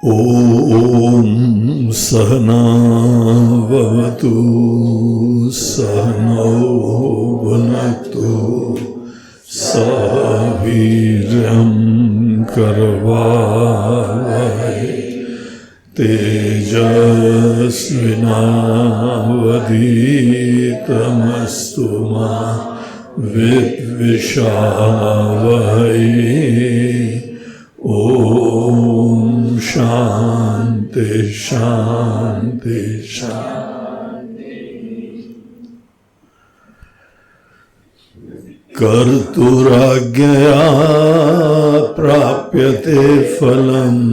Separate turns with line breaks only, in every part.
ॐ सहना भवतु सहनौ भुनक्तु सह वीर्यं करवावहै तेजस्विनावधीतमस्तु मा विद्विषावहै। ओम शांति शांति शांति। कर्तुराज्ञया प्राप्यते फलम्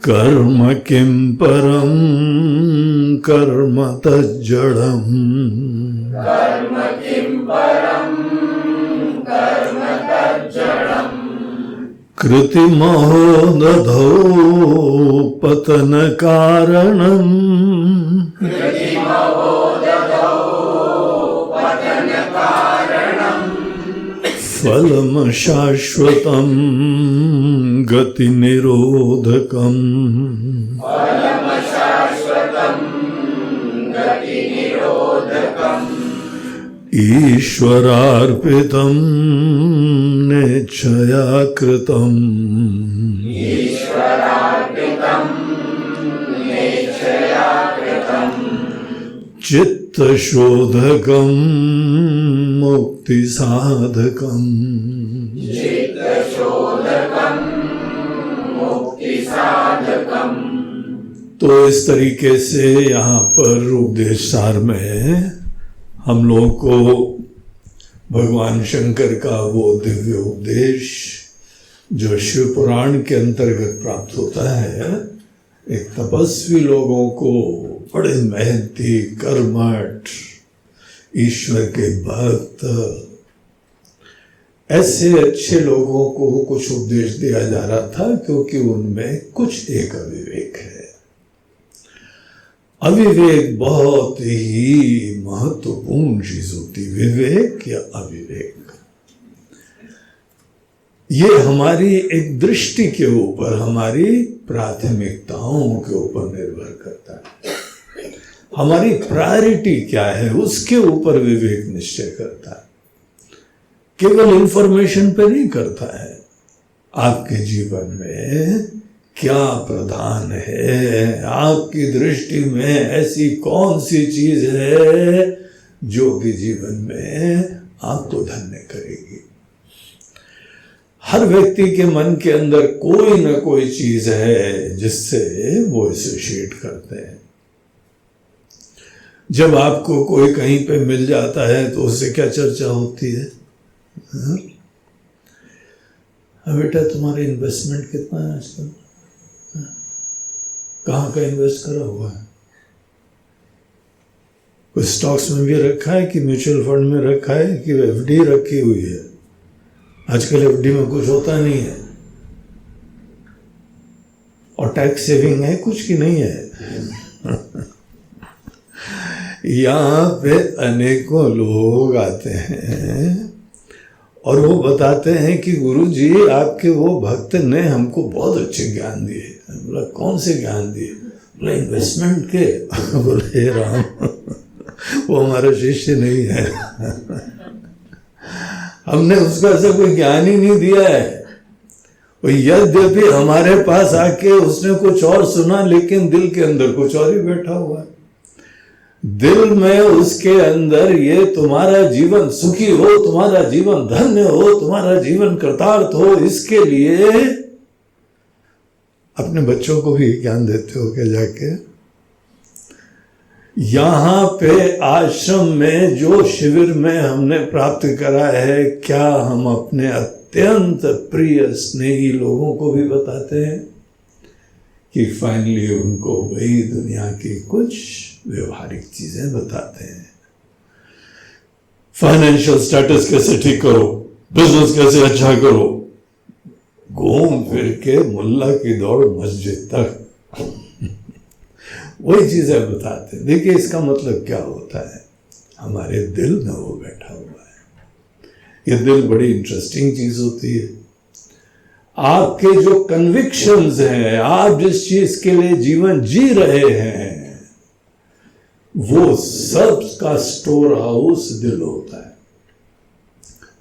कर्म किं परं कर्म तज्जडम् कृतिमहो दधौ पतन कारणम् फलम शाश्वतं गति निरोधकम् ईश्वरार्पितं नेच्छया कृतम् चित्तशोधकं मुक्तिसाधकम्। तो इस तरीके से यहाँ पर उपदेश सार में हम लोगों को भगवान शंकर का वो दिव्य उपदेश जो शिव पुराण के अंतर्गत प्राप्त होता है, एक तपस्वी लोगों को, बड़े मेहनती कर्मठ ईश्वर के भक्त, ऐसे अच्छे लोगों को कुछ उपदेश दिया जा रहा था, क्योंकि उनमें कुछ एक अविवेक है। अविवेक बहुत ही महत्वपूर्ण चीज होती, विवेक या अविवेक। ये हमारी एक दृष्टि के ऊपर, हमारी प्राथमिकताओं के ऊपर निर्भर करता है। हमारी प्रायोरिटी क्या है उसके ऊपर विवेक निश्चय करता है, केवल इंफॉर्मेशन पे नहीं करता है। आपके जीवन में क्या प्रधान है, आपकी दृष्टि में ऐसी कौन सी चीज है जो कि जीवन में आपको धन्य करेगी। हर व्यक्ति के मन के अंदर कोई ना कोई चीज है जिससे वो एसोसिएट करते हैं। जब आपको कोई कहीं पे मिल जाता है तो उससे क्या चर्चा होती है? बेटा तुम्हारा इन्वेस्टमेंट कितना है आजकल? कहाँ का इन्वेस्ट करा हुआ है? कुछ स्टॉक्स में भी रखा है कि म्यूचुअल फंड में रखा है कि एफडी रखी हुई है? आजकल एफडी में कुछ होता नहीं है। और टैक्स सेविंग है कुछ की नहीं है? यहाँ पे अनेकों लोग आते हैं और वो बताते हैं कि गुरुजी आपके वो भक्त ने हमको बहुत अच्छे ज्ञान दिए। बोला कौन से ज्ञान दिए? बोला इन्वेस्टमेंट के। बोले राम वो हमारा शिष्य नहीं है। हमने उसको ऐसा कोई ज्ञान ही नहीं दिया है। यद्यपि हमारे पास आके उसने कुछ और सुना, लेकिन दिल के अंदर कुछ और ही बैठा हुआ है। दिल में उसके अंदर ये तुम्हारा जीवन सुखी हो, तुम्हारा जीवन धन्य हो, तुम्हारा जीवन कृतार्थ हो, इसके लिए अपने बच्चों को भी ज्ञान देते हो क्या जाके? यहाँ पे आश्रम में जो शिविर में हमने प्राप्त करा है, क्या हम अपने अत्यंत प्रिय स्नेही लोगों को भी बताते हैं कि फाइनली उनको वही दुनिया की कुछ व्यवहारिक चीजें बताते हैं? फाइनेंशियल स्टेटस कैसे ठीक करो, बिजनेस कैसे अच्छा करो, घूम फिर के मुल्ला की दौड़ मस्जिद तक वही चीजें बताते हैं। देखिए इसका मतलब क्या होता है, हमारे दिल में वो बैठा हुआ है। ये दिल बड़ी इंटरेस्टिंग चीज होती है। आपके जो कन्विक्शंस हैं, आप जिस चीज के लिए जीवन जी रहे हैं, वो सब का स्टोर हाउस दिल होता है।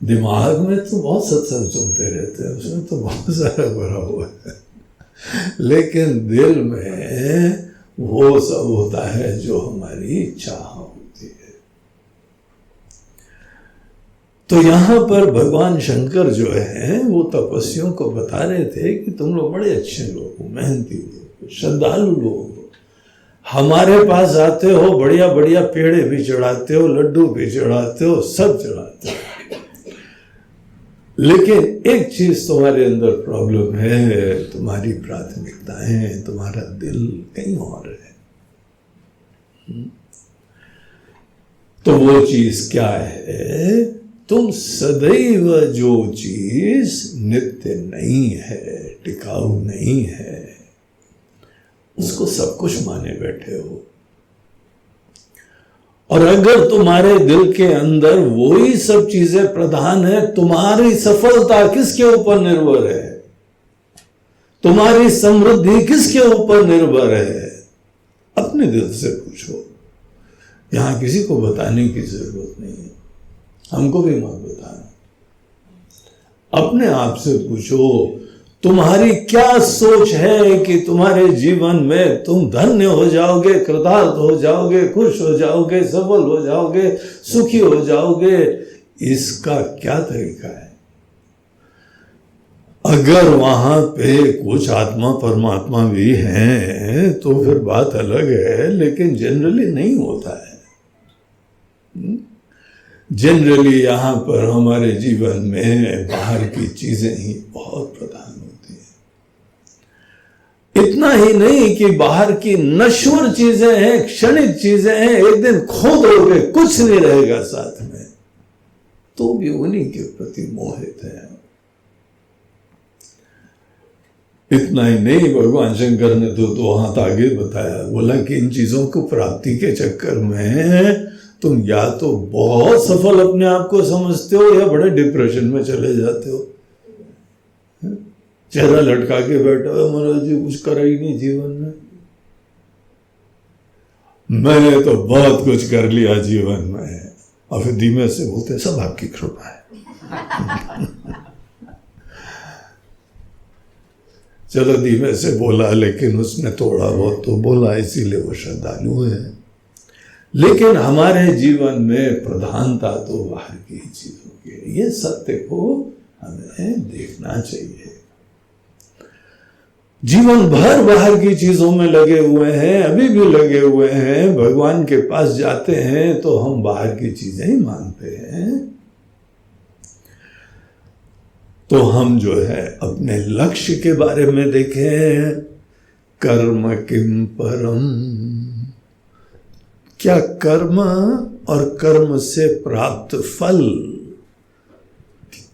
दिमाग में तो बहुत सत्संग सुनते रहते हैं, उसमें तो बहुत सारा भरा हुआ है, लेकिन दिल में वो सब होता है जो हमारी इच्छा होती है। तो यहां पर भगवान शंकर जो है वो तपस्वियों को बता रहे थे कि तुम लोग बड़े अच्छे लोग हो, मेहनती लोग, श्रद्धालु लोग हो, हमारे पास आते हो, बढ़िया बढ़िया पेड़े भी चढ़ाते हो, लड्डू भी चढ़ाते हो, सब चढ़ाते हो, लेकिन एक चीज तुम्हारे अंदर प्रॉब्लम है, तुम्हारी प्राथमिकताएं, तुम्हारा दिल कहीं और है। तो वो चीज क्या है? तुम सदैव जो चीज नित्य नहीं है, टिकाऊ नहीं है, उसको सब कुछ माने बैठे हो। और अगर तुम्हारे दिल के अंदर वही सब चीजें प्रधान है, तुम्हारी सफलता किसके ऊपर निर्भर है? तुम्हारी समृद्धि किसके ऊपर निर्भर है? अपने दिल से पूछो। यहां किसी को बताने की जरूरत नहीं है, हमको भी मत बताना। अपने आप से पूछो, तुम्हारी क्या सोच है कि तुम्हारे जीवन में तुम धन्य हो जाओगे, कृतार्थ हो जाओगे, खुश हो जाओगे, सफल हो जाओगे, सुखी हो जाओगे? इसका क्या तरीका है? अगर वहां पे कुछ आत्मा परमात्मा भी हैं तो फिर बात अलग है, लेकिन जनरली नहीं होता है। जनरली यहां पर हमारे जीवन में बाहर की चीजें ही बहुत प्रधान होती हैं। इतना ही नहीं कि बाहर की नश्वर चीजें हैं, क्षणिक चीजें हैं, एक दिन खो दोगे, कुछ नहीं रहेगा साथ में, तो भी उन्हीं के प्रति मोहित है। इतना ही नहीं, भगवान शंकर ने तो 2 हाथ आगे बताया, बोला कि इन चीजों को प्राप्ति के चक्कर में तुम या तो बहुत सफल अपने आप को समझते हो या बड़े डिप्रेशन में चले जाते हो। चेहरा लटका के बैठे हो, महाराज जी कुछ करा ही नहीं जीवन में, मैंने तो बहुत कुछ कर लिया जीवन में, और फिर धीमे से बोलते सब आपकी कृपा है। चलो धीमे से बोला, लेकिन उसने थोड़ा बहुत तो बोला, इसीलिए वो श्रद्धालु है। लेकिन हमारे जीवन में प्रधानता तो बाहर की ही चीजों की है। ये सत्य को हमें देखना चाहिए। जीवन भर बाहर की चीजों में लगे हुए हैं, अभी भी लगे हुए हैं। भगवान के पास जाते हैं तो हम बाहर की चीजें ही मांगते हैं। तो हम जो है अपने लक्ष्य के बारे में देखें, कर्म किम परम, क्या कर्म और कर्म से प्राप्त फल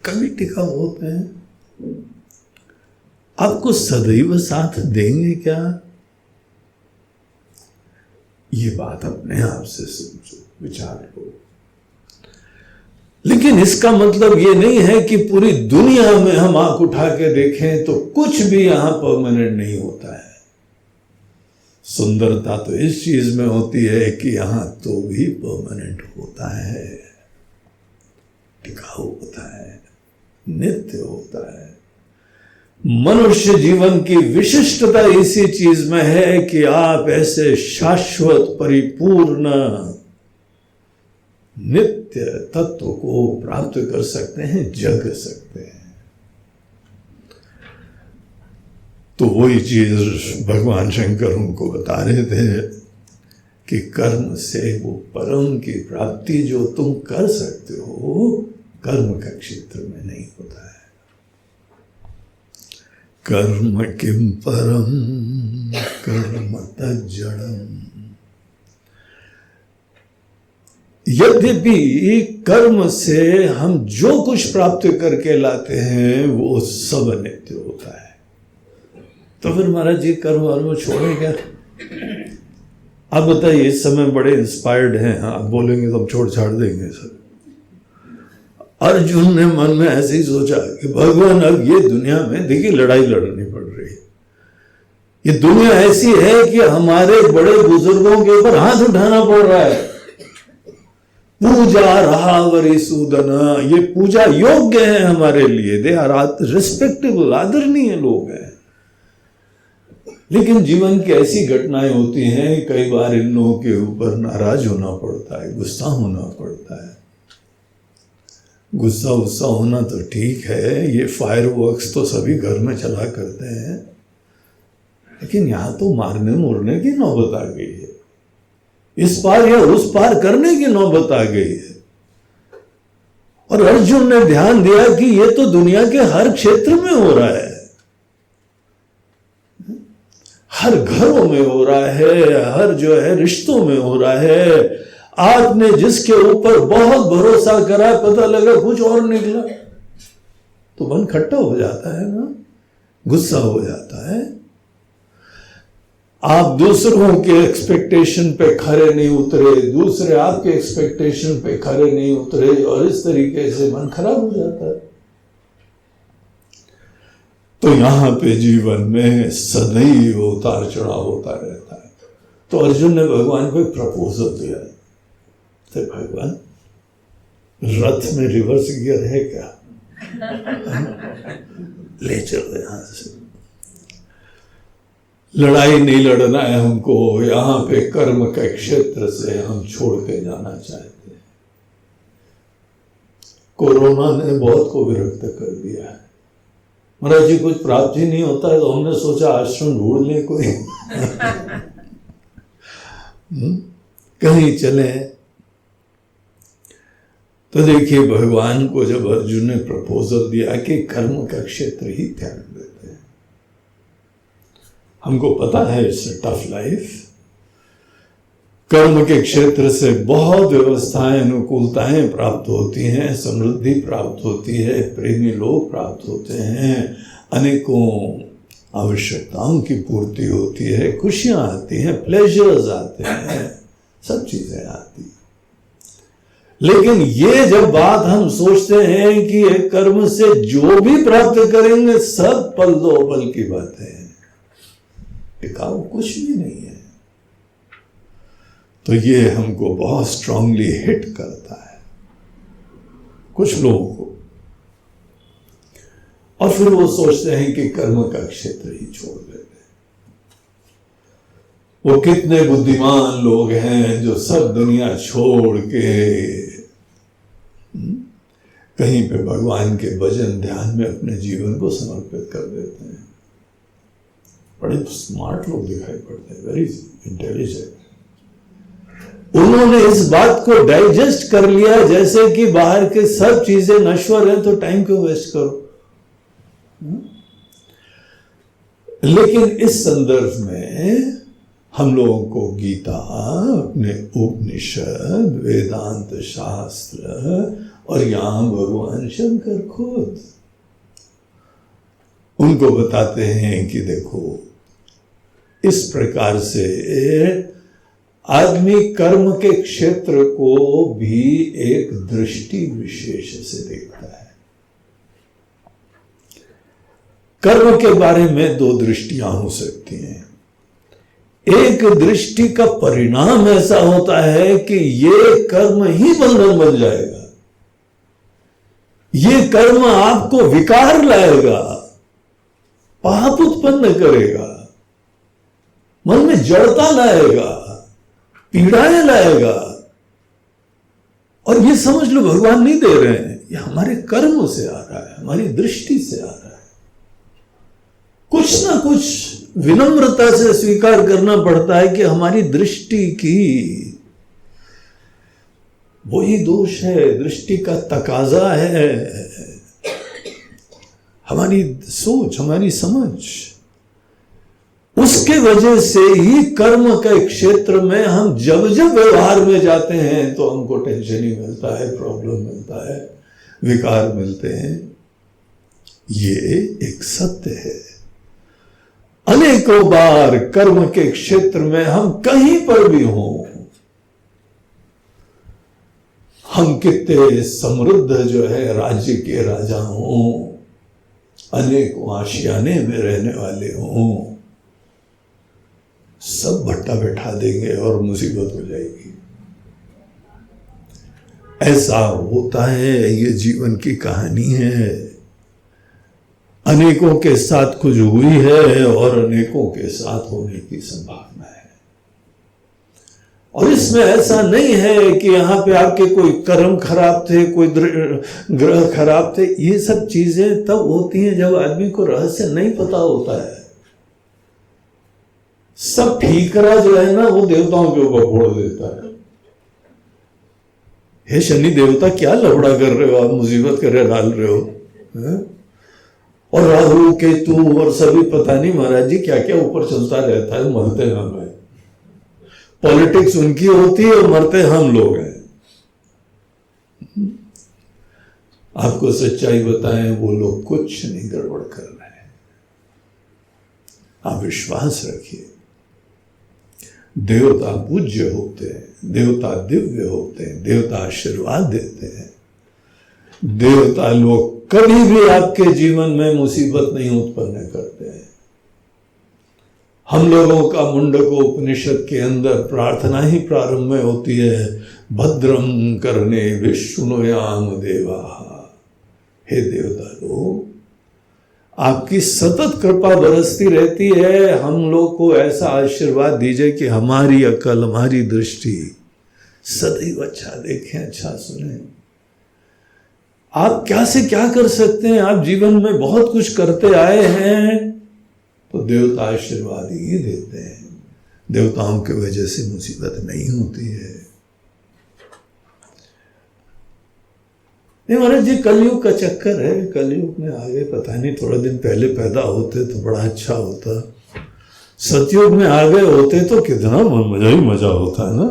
कभी टिकाऊ होते हैं? आपको सदैव साथ देंगे क्या? ये बात अपने आप से सोचो, विचार करो। लेकिन इसका मतलब ये नहीं है कि पूरी दुनिया में हम आंख उठा के देखें तो कुछ भी यहां परमानेंट नहीं होता है। सुंदरता तो इस चीज में होती है कि यहां तो भी परमानेंट होता है, टिकाऊ होता है, नित्य होता है। मनुष्य जीवन की विशिष्टता इसी चीज में है कि आप ऐसे शाश्वत, परिपूर्ण, नित्य तत्व को प्राप्त कर सकते हैं, जग सकते हैं। तो वही चीज भगवान शंकर उनको बता रहे थे कि कर्म से वो परम की प्राप्ति जो तुम कर सकते हो, कर्म का क्षेत्र में नहीं होता है। कर्म किम परम कर्म तज्जड़म। यद्यपि कर्म से हम जो कुछ प्राप्त करके लाते हैं वो सब नित्य होता है। तो फिर महाराज जी कर्म वर्म छोड़े क्या? आप बताइए, इस समय बड़े इंस्पायर्ड हैं, आप बोलेंगे तो हम छोड़ छाड़ देंगे सर। अर्जुन ने मन में ऐसे ही सोचा कि भगवान अब ये दुनिया में देखिए लड़ाई लड़नी पड़ रही है, ये दुनिया ऐसी है कि हमारे बड़े बुजुर्गों के ऊपर हाथ उठाना पड़ रहा है। पूजा रहा वरी सूदन, ये पूजा योग्य है हमारे लिए, दे आर रिस्पेक्टेबल, आदरणीय लोग हैं। लेकिन जीवन की ऐसी घटनाएं होती हैं, कई बार इन लोगों के ऊपर नाराज होना पड़ता है, गुस्सा होना पड़ता है। गुस्सा गुस्सा होना तो ठीक है, ये फायरवर्क्स तो सभी घर में चला करते हैं, लेकिन यहां तो मारने मोरने की नौबत आ गई है, इस पार या उस पार करने की नौबत आ गई है। और अर्जुन ने ध्यान दिया कि ये तो दुनिया के हर क्षेत्र में हो रहा है, हर घरों में हो रहा है, हर जो है रिश्तों में हो रहा है। आपने जिसके ऊपर बहुत भरोसा करा, पता लगा कुछ और निकला, तो मन खट्टा हो जाता है ना, गुस्सा हो जाता है। आप दूसरों के एक्सपेक्टेशन पे खरे नहीं उतरे, दूसरे आपके एक्सपेक्टेशन पे खरे नहीं उतरे, और इस तरीके से मन खराब हो जाता है। तो यहां पे जीवन में सदैव उतार चढ़ाव होता रहता है। तो अर्जुन ने भगवान को एक प्रपोजल दिया, तो भगवान रथ में रिवर्स गियर है क्या? ले चलो यहां से, लड़ाई नहीं लड़ना है हमको, यहां पे कर्म के क्षेत्र से हम छोड़ के जाना चाहते हैं। कोरोना ने बहुत को विरक्त कर दिया है। महाराज जी कुछ प्राप्त ही नहीं होता है, तो हमने सोचा आश्रम ढूंढ लें कोई कहीं चले। तो देखिए भगवान को जब अर्जुन ने प्रपोजल दिया कि कर्म का क्षेत्र ही त्याग देते हैं, हमको पता है इट्स अ टफ लाइफ, कर्म के क्षेत्र से बहुत व्यवस्थाएं अनुकूलताएं प्राप्त होती हैं, समृद्धि प्राप्त होती है, प्रेमी लोग प्राप्त होते हैं, अनेकों आवश्यकताओं की पूर्ति होती है, खुशियां आती हैं, प्लेजर्स आते हैं, सब चीजें आती हैं। लेकिन ये जब बात हम सोचते हैं कि एक कर्म से जो भी प्राप्त करेंगे सब पल दो पल की बात है, टिकाऊ कुछ भी नहीं है, तो ये हमको बहुत स्ट्रांगली हिट करता है कुछ लोगों को। और फिर वो सोचते हैं कि कर्म का क्षेत्र ही छोड़ देते हैं। वो कितने बुद्धिमान लोग हैं जो सब दुनिया छोड़ के कहीं पे भगवान के भजन ध्यान में अपने जीवन को समर्पित कर देते हैं। बड़े स्मार्ट लोग दिखाई पड़ते हैं, वेरी इंटेलिजेंट। उन्होंने इस बात को डाइजेस्ट कर लिया जैसे कि बाहर के सब चीजें नश्वर हैं, तो टाइम क्यों वेस्ट करो। लेकिन इस संदर्भ में हम लोगों को गीता, अपने उपनिषद, वेदांत शास्त्र और यहां भगवान शंकर खुद उनको बताते हैं कि देखो इस प्रकार से आदमी कर्म के क्षेत्र को भी एक दृष्टि विशेष से देखता है। कर्म के बारे में दो दृष्टियां हो सकती हैं। एक दृष्टि का परिणाम ऐसा होता है कि ये कर्म ही बंधन बन जाएगा, ये कर्म आपको विकार लाएगा, पाप उत्पन्न करेगा, मन में जड़ता लाएगा, पीड़ाएं लाएगा, और ये समझ लो भगवान नहीं दे रहे हैं, ये हमारे कर्म से आ रहा है, हमारी दृष्टि से आ रहा है। कुछ ना कुछ विनम्रता से स्वीकार करना पड़ता है कि हमारी दृष्टि की वही दोष है, दृष्टि का तकाजा है, हमारी सोच, हमारी समझ। उसके वजह से ही कर्म के क्षेत्र में हम जब जब व्यवहार में जाते हैं तो हमको टेंशन ही मिलता है, प्रॉब्लम मिलता है, विकार मिलते हैं। ये एक सत्य है। अनेकों बार कर्म के क्षेत्र में हम कहीं पर भी हों, हम कितने समृद्ध जो है राज्य के राजा हों, अनेकों आशियाने में रहने वाले हों, सब भट्टा बैठा देंगे और मुसीबत हो जाएगी। ऐसा होता है, ये जीवन की कहानी है। अनेकों के साथ कुछ हुई है और अनेकों के साथ होने की संभावना है। और इसमें ऐसा नहीं है कि यहाँ पे आपके कोई कर्म खराब थे, कोई ग्रह खराब थे। ये सब चीजें तब होती हैं जब आदमी को रहस्य नहीं पता होता है। सब ठीकरा जो है ना, वो देवताओं के ऊपर फोड़ देता है। हे शनि देवता, क्या लफड़ा कर रहे हो आप, मुसीबत कर डाल रहे हो है? और राहु केतु और सभी पता नहीं महाराज जी क्या क्या ऊपर चलता रहता है। मरते हम हैं, पॉलिटिक्स उनकी होती है और मरते हम लोग हैं। आपको सच्चाई बताएं, वो लोग कुछ नहीं गड़बड़ कर रहे हैं। आप विश्वास रखिए, देवता पूज्य होते हैं, देवता दिव्य होते हैं, देवता आशीर्वाद देते हैं। देवता लोग कभी भी आपके जीवन में मुसीबत नहीं उत्पन्न करते हैं। हम लोगों का मुंडको उपनिषद के अंदर प्रार्थना ही प्रारंभ में होती है, भद्रम करने विष्णुयाम देवा। हे देवता लोग, आपकी सतत कृपा बरसती रहती है। हम लोग को ऐसा आशीर्वाद दीजिए कि हमारी अकल, हमारी दृष्टि सदैव अच्छा देखें, अच्छा सुने। आप क्या से क्या कर सकते हैं? आप जीवन में बहुत कुछ करते आए हैं, तो देवता आशीर्वाद ही देते हैं। देवताओं की वजह से मुसीबत नहीं होती है। नहीं महाराज जी, कलयुग का चक्कर है। कलयुग में आगे पता नहीं, थोड़ा दिन पहले पैदा होते तो बड़ा अच्छा होता। सतयुग में आ गए होते तो कितना मजा ही मजा होता है ना।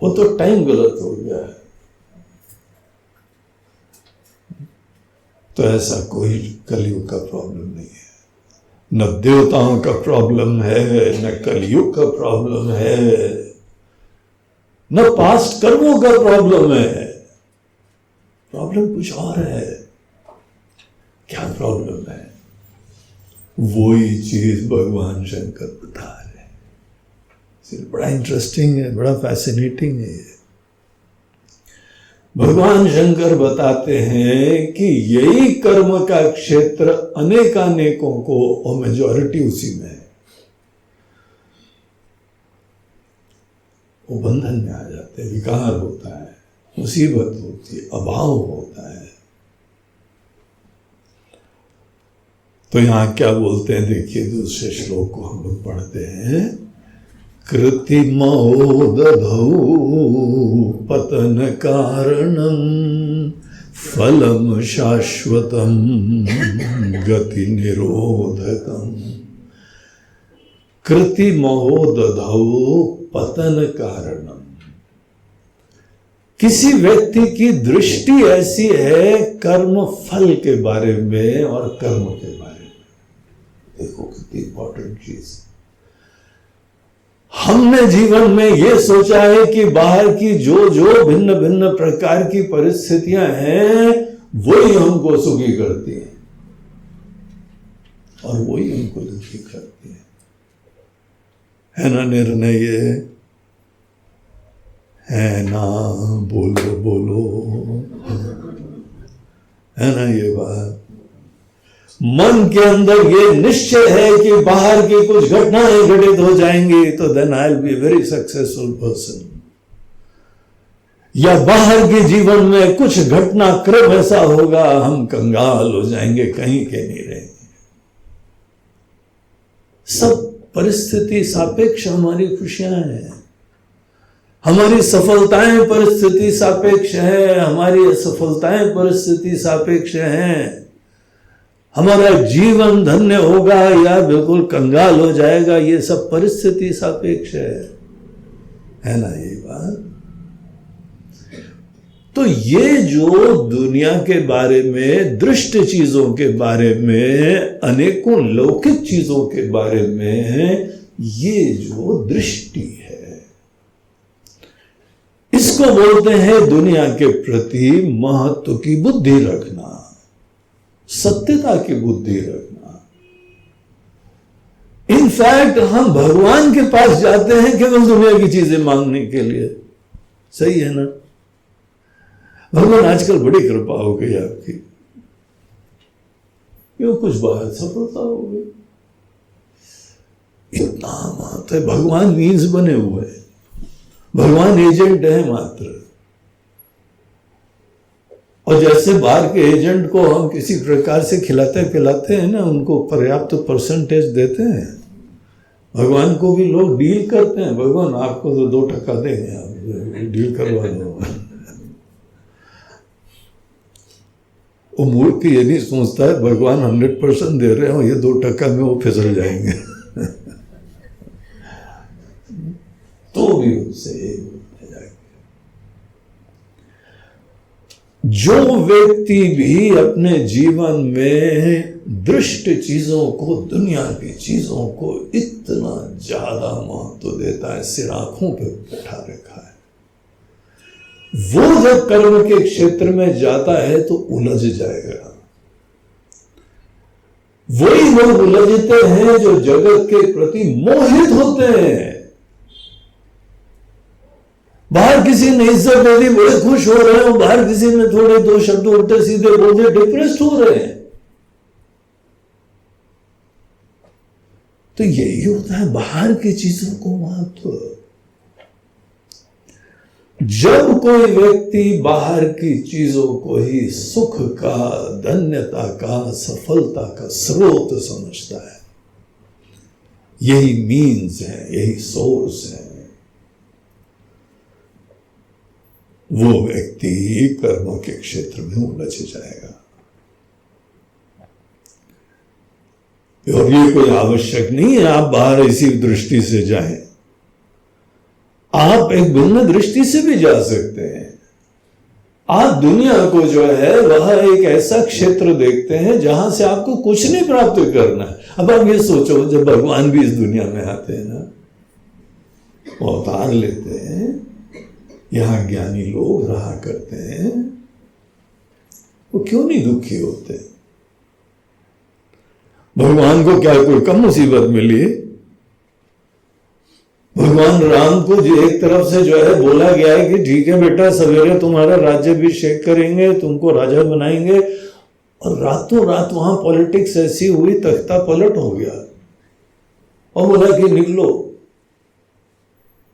वो तो टाइम गलत हो गया है। तो ऐसा कोई कलयुग का प्रॉब्लम नहीं है। न देवताओं का प्रॉब्लम है, न कलयुग का प्रॉब्लम है, न पास्ट कर्मों का प्रॉब्लम है। प्रॉब्लम कुछ और है। क्या प्रॉब्लम है? वही चीज भगवान शंकर बता रहे हैं। बड़ा इंटरेस्टिंग है, बड़ा फैसिनेटिंग है ये। भगवान शंकर बताते हैं कि यही कर्म का क्षेत्र अनेकानेकों को, और मेजॉरिटी उसी में है, वो बंधन में आ जाते हैं। विकार होता है, मुसीबत होती है, अभाव होता है। तो यहां क्या बोलते हैं देखिए, दूसरे श्लोक को हम लोग पढ़ते हैं। कृतिमो दधौ पतन कारणम फलम शाश्वतम गति निरोधकम। कृतिमो दधौ पतन कारणम। किसी व्यक्ति की दृष्टि ऐसी है कर्म फल के बारे में और कर्म के बारे में। देखो कितनी इंपॉर्टेंट चीज। हमने जीवन में यह सोचा है कि बाहर की जो जो भिन्न भिन्न प्रकार की परिस्थितियां हैं वही हमको सुखी करती हैं और वही हमको दुखी करती हैं। है ना निर्णय ये? है ना? बोलो बोलो, है ना ये बात? मन के अंदर ये निश्चय है कि बाहर की कुछ घटनाएं घटित हो जाएंगी तो then I will be very successful person. या बाहर के जीवन में कुछ घटनाक्रम ऐसा होगा हम कंगाल हो जाएंगे, कहीं के नहीं रहेंगे। सब परिस्थिति सापेक्ष हमारी खुशियां हैं, हमारी सफलताएं परिस्थिति सापेक्ष है, हमारी असफलताएं परिस्थिति सापेक्ष हैं। हमारा जीवन धन्य होगा या बिल्कुल कंगाल हो जाएगा, ये सब परिस्थिति सापेक्ष है ना ये बात? तो ये जो दुनिया के बारे में, दृष्ट चीजों के बारे में, अनेकों लौकिक चीजों के बारे में, ये जो दृष्टि है, इस इसको बोलते हैं दुनिया के प्रति महत्व की बुद्धि रखना, सत्यता की बुद्धि रखना। इनफैक्ट हम भगवान के पास जाते हैं केवल दुनिया की चीजें मांगने के लिए। सही है ना? भगवान आजकल बड़ी कृपा हो गई आपकी, क्यों कुछ बाहर सफलता हो गई, इतना मात्र है। भगवान मीन्स बने हुए हैं, भगवान एजेंट है मात्र। और जैसे बाहर के एजेंट को हम किसी प्रकार से खिलाते पिलाते हैं ना, उनको पर्याप्त परसेंटेज देते हैं, भगवान को भी लोग डील करते हैं। भगवान आपको तो 2% देंगे, आप डील करवा दो। वो मूर्ति ये नहीं सोचता है भगवान 100% दे रहे हो, ये 2% में वो फिसल जाएंगे। तो भी उससे जो व्यक्ति भी अपने जीवन में दृष्ट चीजों को, दुनिया की चीजों को इतना ज्यादा महत्व देता है, सिर आंखों पे बैठा रखा है, वो जब कर्म के क्षेत्र में जाता है तो उलझ जाएगा। वही लोग उलझते हैं जो जगत के प्रति मोहित होते हैं। बाहर किसी ने इज्जत दे दी, बड़े खुश हो रहे हो, बाहर किसी ने थोड़े 2 शब्द उल्टे सीधे बोल दिए, डिप्रेस्ड हो रहे हैं। तो यही होता है बाहर की चीजों को महत्व। जब कोई व्यक्ति बाहर की चीजों को ही सुख का, धन्यता का, सफलता का स्रोत समझता है, यही मीन्स है, यही सोर्स है, वो व्यक्ति कर्मों के क्षेत्र में उलझ जाएगा। और ये कोई आवश्यक नहीं है आप बाहर इसी दृष्टि से जाएं, आप एक भिन्न दृष्टि से भी जा सकते हैं। आप दुनिया को जो है वह एक ऐसा क्षेत्र देखते हैं जहां से आपको कुछ नहीं प्राप्त करना है। अब आप ये सोचो, जब भगवान भी इस दुनिया में आते हैं ना, वो अवतार लेते हैं, यहां ज्ञानी लोग रहा करते हैं, वो क्यों नहीं दुखी होते? भगवान को क्या कोई कम मुसीबत मिली? भगवान राम को जो एक तरफ से जो है बोला गया है कि ठीक है बेटा, सवेरे तुम्हारा राज्याभिषेक करेंगे, तुमको राजा बनाएंगे, और रातों रात वहां पॉलिटिक्स ऐसी हुई, तख्ता पलट हो गया और बोला कि निकलो,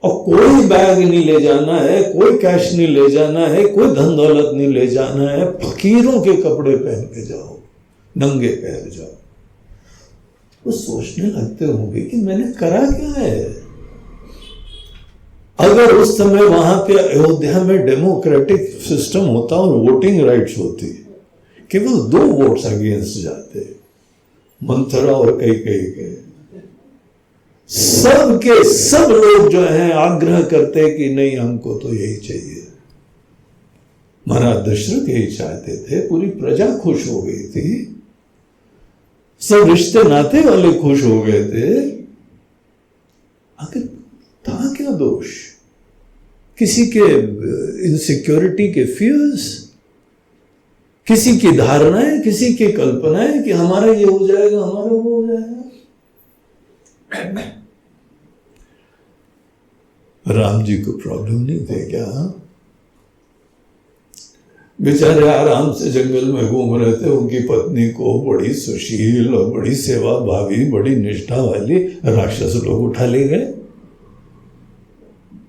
और कोई बैग नहीं ले जाना है, कोई कैश नहीं ले जाना है, कोई धन दौलत नहीं ले जाना है, फकीरों के कपड़े पहन के जाओ, नंगे पैर जाओ। वो सोचने लगते होंगे कि मैंने करा क्या है। अगर उस समय वहां पे अयोध्या में डेमोक्रेटिक सिस्टम होता और वोटिंग राइट्स होती, केवल 2 वोट्स अगेंस्ट जाते, मंथरा और कई के, सब के सब लोग जो हैं आग्रह करते कि नहीं, हमको तो यही चाहिए। महाराज दशरथ यही चाहते थे, पूरी प्रजा खुश हो गई थी, सब रिश्ते नाते वाले खुश हो गए थे। आखिर था क्या दोष? किसी के इनसिक्योरिटी के फियर्स, किसी की धारणाएं, किसी की कल्पनाएं कि हमारा ये हो जाएगा, हमारा वो हो जाएगा। राम जी को प्रॉब्लम नहीं थे क्या? बेचारे आराम से जंगल में घूम रहे थे, उनकी पत्नी को बड़ी सुशील और बड़ी सेवा भावी, बड़ी निष्ठा वाली राक्षस लोग उठा ले गए।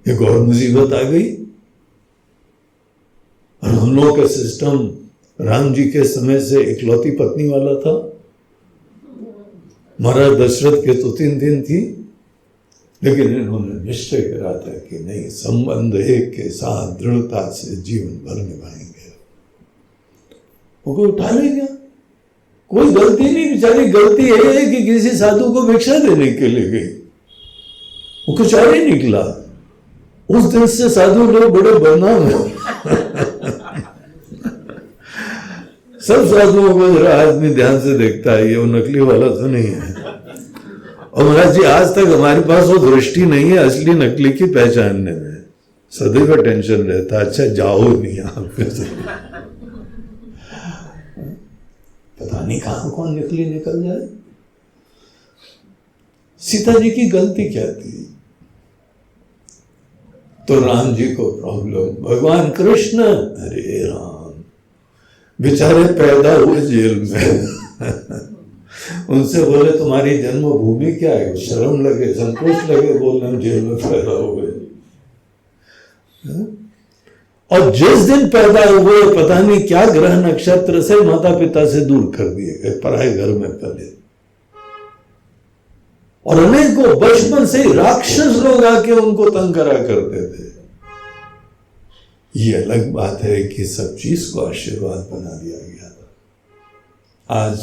एक और मुसीबत आ गई। और हम लोगों का सिस्टम राम जी के समय से इकलौती पत्नी वाला था। महाराज दशरथ के तो 3 दिन थी, लेकिन इन्होंने निश्चय करा था कि नहीं, संबंध एक के साथ दृढ़ता से जीवन भर निभाएंगे। वो कोई उठा ले गया, कोई गलती नहीं, बेचारी गलती है कि किसी साधु को भिक्षा देने के लिए गई, वो कुछ और ही निकला। उस दिन से साधु लोग बड़े बदनाम हैं। सब साधुओं को जरा आदमी ध्यान से देखता है, ये वो नकली वाला तो नहीं है। और महाराज जी आज तक हमारे पास वो दृष्टि नहीं है असली नकली की पहचानने में। सदैव टेंशन रहता, अच्छा जाओ नहीं यहाँ पे, पता नहीं कहाँ कौन निकल जाए। सीता जी की गलती क्या थी? तो राम जी को प्रॉब्लम, भगवान कृष्ण, अरे राम बेचारे पैदा हुए जेल में उनसे बोले तुम्हारी जन्मभूमि क्या है? शर्म लगे, संकोच लगे बोलने, हम जेल में पैदा हुए। और जिस दिन पैदा हुए पता नहीं क्या ग्रह नक्षत्र से माता पिता से दूर कर दिए गए, पराए घर में पले। और अनेकों बचपन से ही राक्षस लोग आके उनको तंग करा करते थे। ये अलग बात है कि सब चीज को आशीर्वाद बना दिया गया था। आज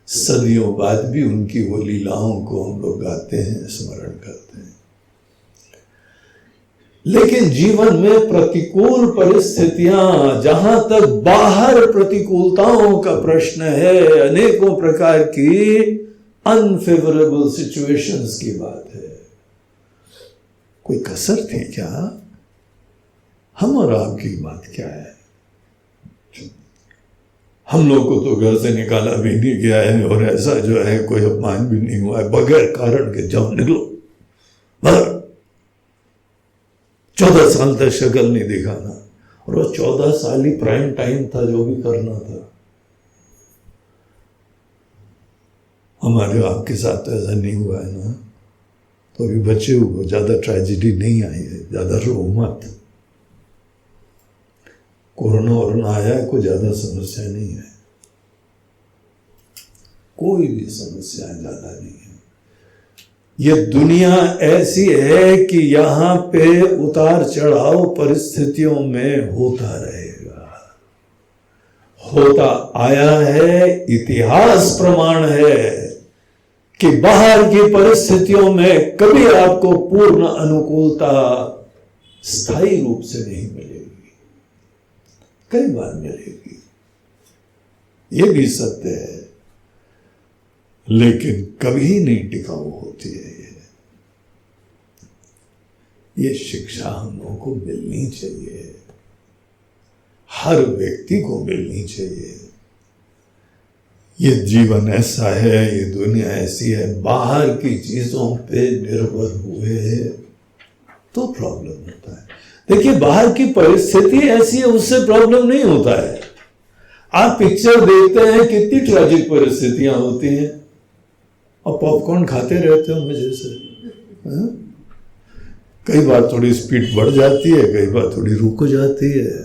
सदियों बाद भी उनकी वो लीलाओं को हम लोग गाते हैं, स्मरण करते हैं। लेकिन जीवन में प्रतिकूल परिस्थितियां, जहां तक बाहर प्रतिकूलताओं का प्रश्न है, अनेकों प्रकार की अनफेवरेबल सिचुएशंस की बात है, कोई कसर थी क्या? हम और आपकी बात क्या है? हम लोग को तो घर से निकाला भी नहीं गया है, और ऐसा जो है कोई अपमान भी नहीं हुआ है, बगैर कारण के जाओ निकलो बाहर। 14 साल तक शक्ल नहीं दिखाना, और वो 14 साल ही प्राइम टाइम था जो भी करना था। हमारे आपके साथ तो ऐसा नहीं हुआ है ना, तो अभी बच्चे हुए, ज्यादा ट्रेजेडी नहीं आई है, ज्यादा रो मत। कोरोना वोरोना आया है, कोई ज्यादा समस्या नहीं है, कोई भी समस्या ज्यादा नहीं है। ये दुनिया ऐसी है कि यहां पे उतार चढ़ाव परिस्थितियों में होता रहेगा, होता आया है। इतिहास प्रमाण है कि बाहर की परिस्थितियों में कभी आपको पूर्ण अनुकूलता स्थायी रूप से नहीं मिलेगी, कई बार मिलेगी, ये भी सत्य है, लेकिन कभी नहीं टिकाऊ होती है। ये शिक्षा हम लोगों को मिलनी चाहिए, हर व्यक्ति को मिलनी चाहिए। ये जीवन ऐसा है, ये दुनिया ऐसी है, बाहर की चीजों पे निर्भर हुए तो प्रॉब्लम होता है। देखिए, बाहर की परिस्थिति ऐसी है, उससे प्रॉब्लम नहीं होता है। आप पिक्चर देखते हैं, कितनी ट्रैजिक परिस्थितियां होती हैं, और पॉपकॉर्न खाते रहते हो मजे से। कई बार थोड़ी स्पीड बढ़ जाती है, कई बार थोड़ी रुक जाती है,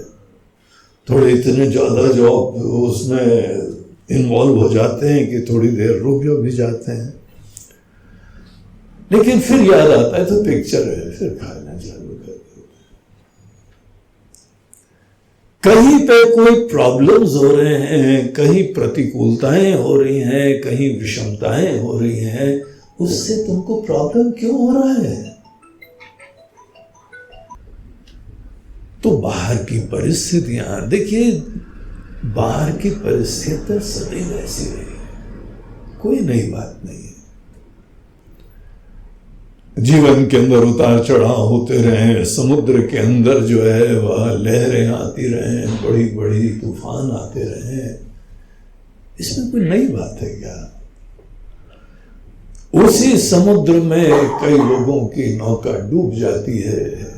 थोड़े इतने ज्यादा जो उसमें इन्वॉल्व हो जाते हैं कि थोड़ी देर रुक भी जाते हैं, लेकिन फिर याद आता है तो पिक्चर है, फिर खाना चालू कर देते। कहीं पे कोई प्रॉब्लम्स हो रहे हैं, कहीं प्रतिकूलताएं हो रही हैं, कहीं विषमताएं हो रही हैं, उससे तुमको प्रॉब्लम क्यों हो रहा है? तो बाहर की परिस्थितियां, देखिए बाहर की परिस्थितियां सदैव ऐसी रही, कोई नई बात नहीं है। जीवन के अंदर उतार चढ़ाव होते रहे, समुद्र के अंदर जो है वह लहरें आती रहे, बड़ी बड़ी तूफान आते रहे, इसमें कोई नई बात है क्या? उसी समुद्र में कई लोगों की नौका डूब जाती है,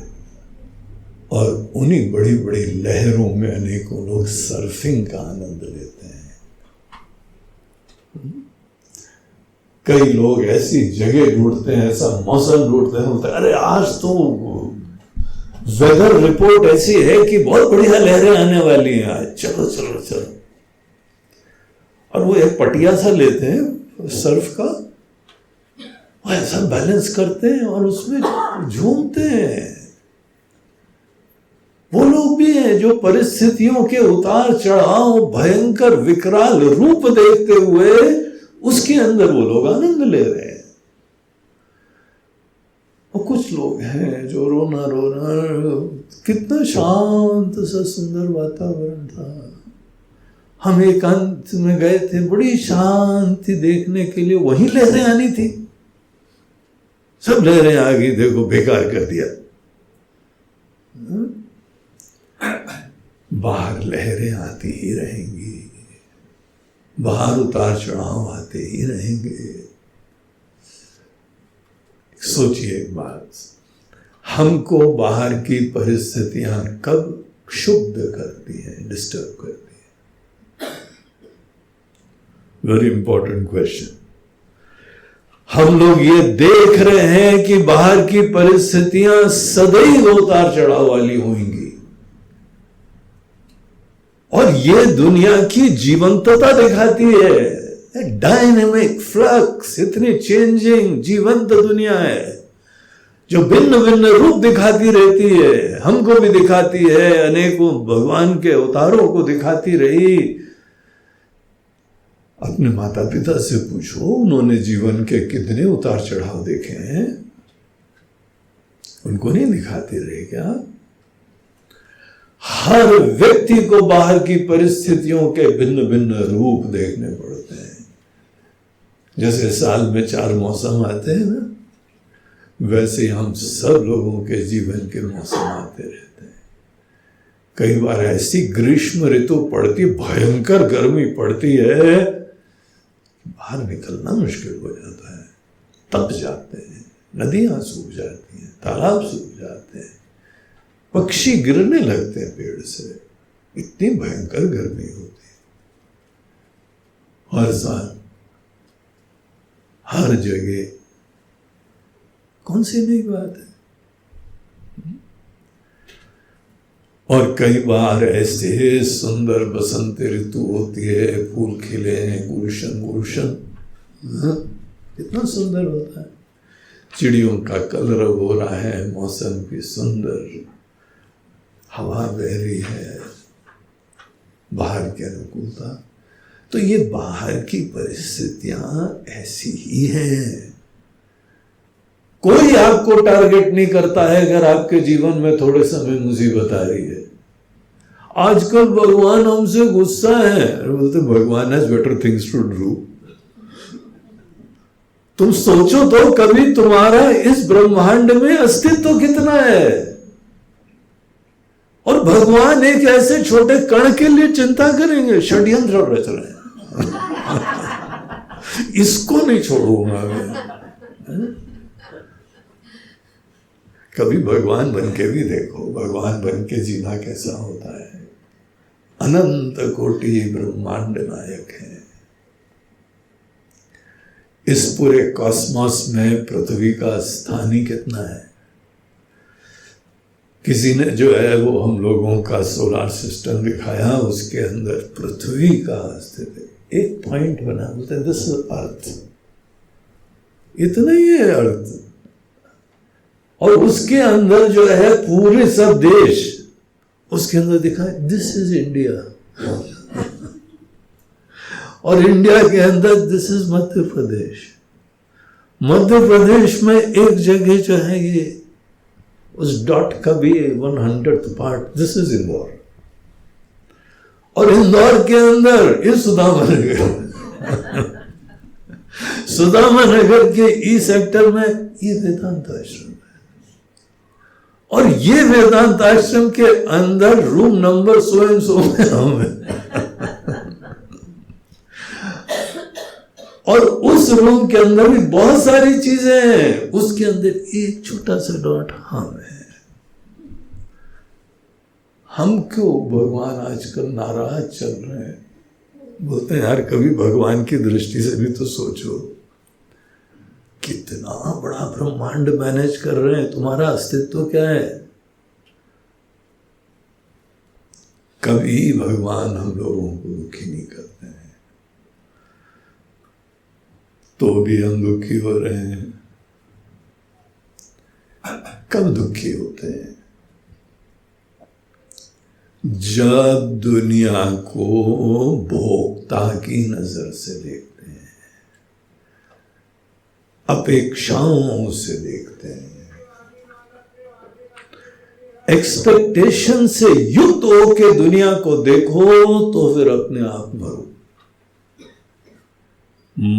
और उन्हीं बड़ी बड़ी लहरों में अनेकों लोग सर्फिंग का आनंद लेते हैं। कई लोग ऐसी जगह ढूंढते हैं, ऐसा मौसम ढूंढते हैं, बोलते हैं अरे आज तो वेदर रिपोर्ट ऐसी है कि बहुत बढ़िया लहरें आने वाली हैं आज, चलो चलो चलो। और वो एक पटिया सा लेते हैं सर्फ का, वो ऐसा बैलेंस करते हैं और उसमें झूमते हैं। वो लोग भी हैं जो परिस्थितियों के उतार चढ़ाव, भयंकर विकराल रूप देखते हुए उसके अंदर वो लोग आनंद ले रहे हैं। और कुछ लोग हैं जो रोना रोना, कितना शांत सा सुंदर वातावरण था, हम एकांत में गए थे, बड़ी शांति देखने के लिए, वही लहरें आनी थी, सब लहरें आ गई, देखो बेकार कर दिया। बाहर लहरें आती ही रहेंगी, बाहर उतार चढ़ाव आते ही रहेंगे। सोचिए एक बात, हमको बाहर की परिस्थितियां कब क्षुब्ध करती हैं, डिस्टर्ब करती हैं? Very important question. हम लोग ये देख रहे हैं कि बाहर की परिस्थितियां सदैव उतार चढ़ाव वाली होंगी, और ये दुनिया की जीवंतता दिखाती है। डायनेमिक फ्लक्स, इतनी चेंजिंग जीवंत दुनिया है जो भिन्न भिन्न रूप दिखाती रहती है। हमको भी दिखाती है, अनेकों भगवान के अवतारों को दिखाती रही। अपने माता पिता से पूछो, उन्होंने जीवन के कितने उतार चढ़ाव देखे हैं? उनको नहीं दिखाती रही क्या? हर व्यक्ति को बाहर की परिस्थितियों के भिन्न भिन्न रूप देखने पड़ते हैं। जैसे साल में 4 मौसम आते हैं ना, वैसे हम सब लोगों के जीवन के मौसम आते रहते हैं। कई बार ऐसी ग्रीष्म ऋतु पड़ती, भयंकर गर्मी पड़ती है, बाहर निकलना मुश्किल हो जाता है। तप जाते हैं, नदियां सूख जाती हैं, तालाब सूख जाते हैं, पक्षी गिरने लगते हैं पेड़ से, इतनी भयंकर गर्मी होती है। हर साल हर जगह कौन सी नई बात है? और कई बार ऐसे सुंदर बसंत ऋतु होती है, फूल खिले हैं, गुलशन गुलशन, कितना सुंदर होता है। चिड़ियों का कलरव हो रहा है, मौसम की सुंदर हवा बह रही है, बाहर की अनुकूलता। तो ये बाहर की परिस्थितियां ऐसी ही हैं। कोई आपको टारगेट नहीं करता है अगर आपके जीवन में थोड़े समय मुसीबत आ रही है। आजकल भगवान हमसे गुस्सा है, बोलते भगवान has better things to do. तुम सोचो तो कभी तुम्हारा इस ब्रह्मांड में अस्तित्व कितना है, और भगवान एक ऐसे छोटे कण के लिए चिंता करेंगे? षड्यंत्र रच रहे हैं। इसको नहीं छोड़ूंगा मैं। कभी भगवान बन के भी देखो, भगवान बन के जीना कैसा होता है। अनंत कोटि ब्रह्मांड नायक है। इस पूरे कॉस्मॉस में पृथ्वी का स्थान ही कितना है? किसी ने जो है वो हम लोगों का सोलर सिस्टम दिखाया, उसके अंदर पृथ्वी का अस्तित्व एक पॉइंट बना, बोलते दिस इज अर्थ, इतना ही है अर्थ। और उसके अंदर जो है पूरे सब देश, उसके अंदर दिखा दिस इज इंडिया, और इंडिया के अंदर दिस इज मध्य प्रदेश। मध्य प्रदेश में एक जगह जो है ये उस डॉट का भी 100th part, this is Indore. और इंदौर के अंदर ये सुदामा नगर सुदामा नगर के ई सेक्टर में ये वेदांत आश्रम है, और ये वेदांत आश्रम के अंदर room number so and so में हम हैं। और उस रूम के अंदर भी बहुत सारी चीजें हैं, उसके अंदर एक छोटा सा डॉट हम है। हम क्यों भगवान आजकल नाराज चल रहे हैं? बोलते हैं यार कभी भगवान की दृष्टि से भी तो सोचो, कितना बड़ा ब्रह्मांड मैनेज कर रहे हैं, तुम्हारा अस्तित्व क्या है? कभी भगवान हम लोगों को दुखी नहीं करते हैं, तो भी हम दुखी हो रहे हैं। कब दुखी होते हैं? जब दुनिया को भोक्ता की नजर से देखते हैं, अपेक्षाओं से देखते हैं, एक्सपेक्टेशन से युक्त होके दुनिया को देखो तो फिर अपने आप मरो।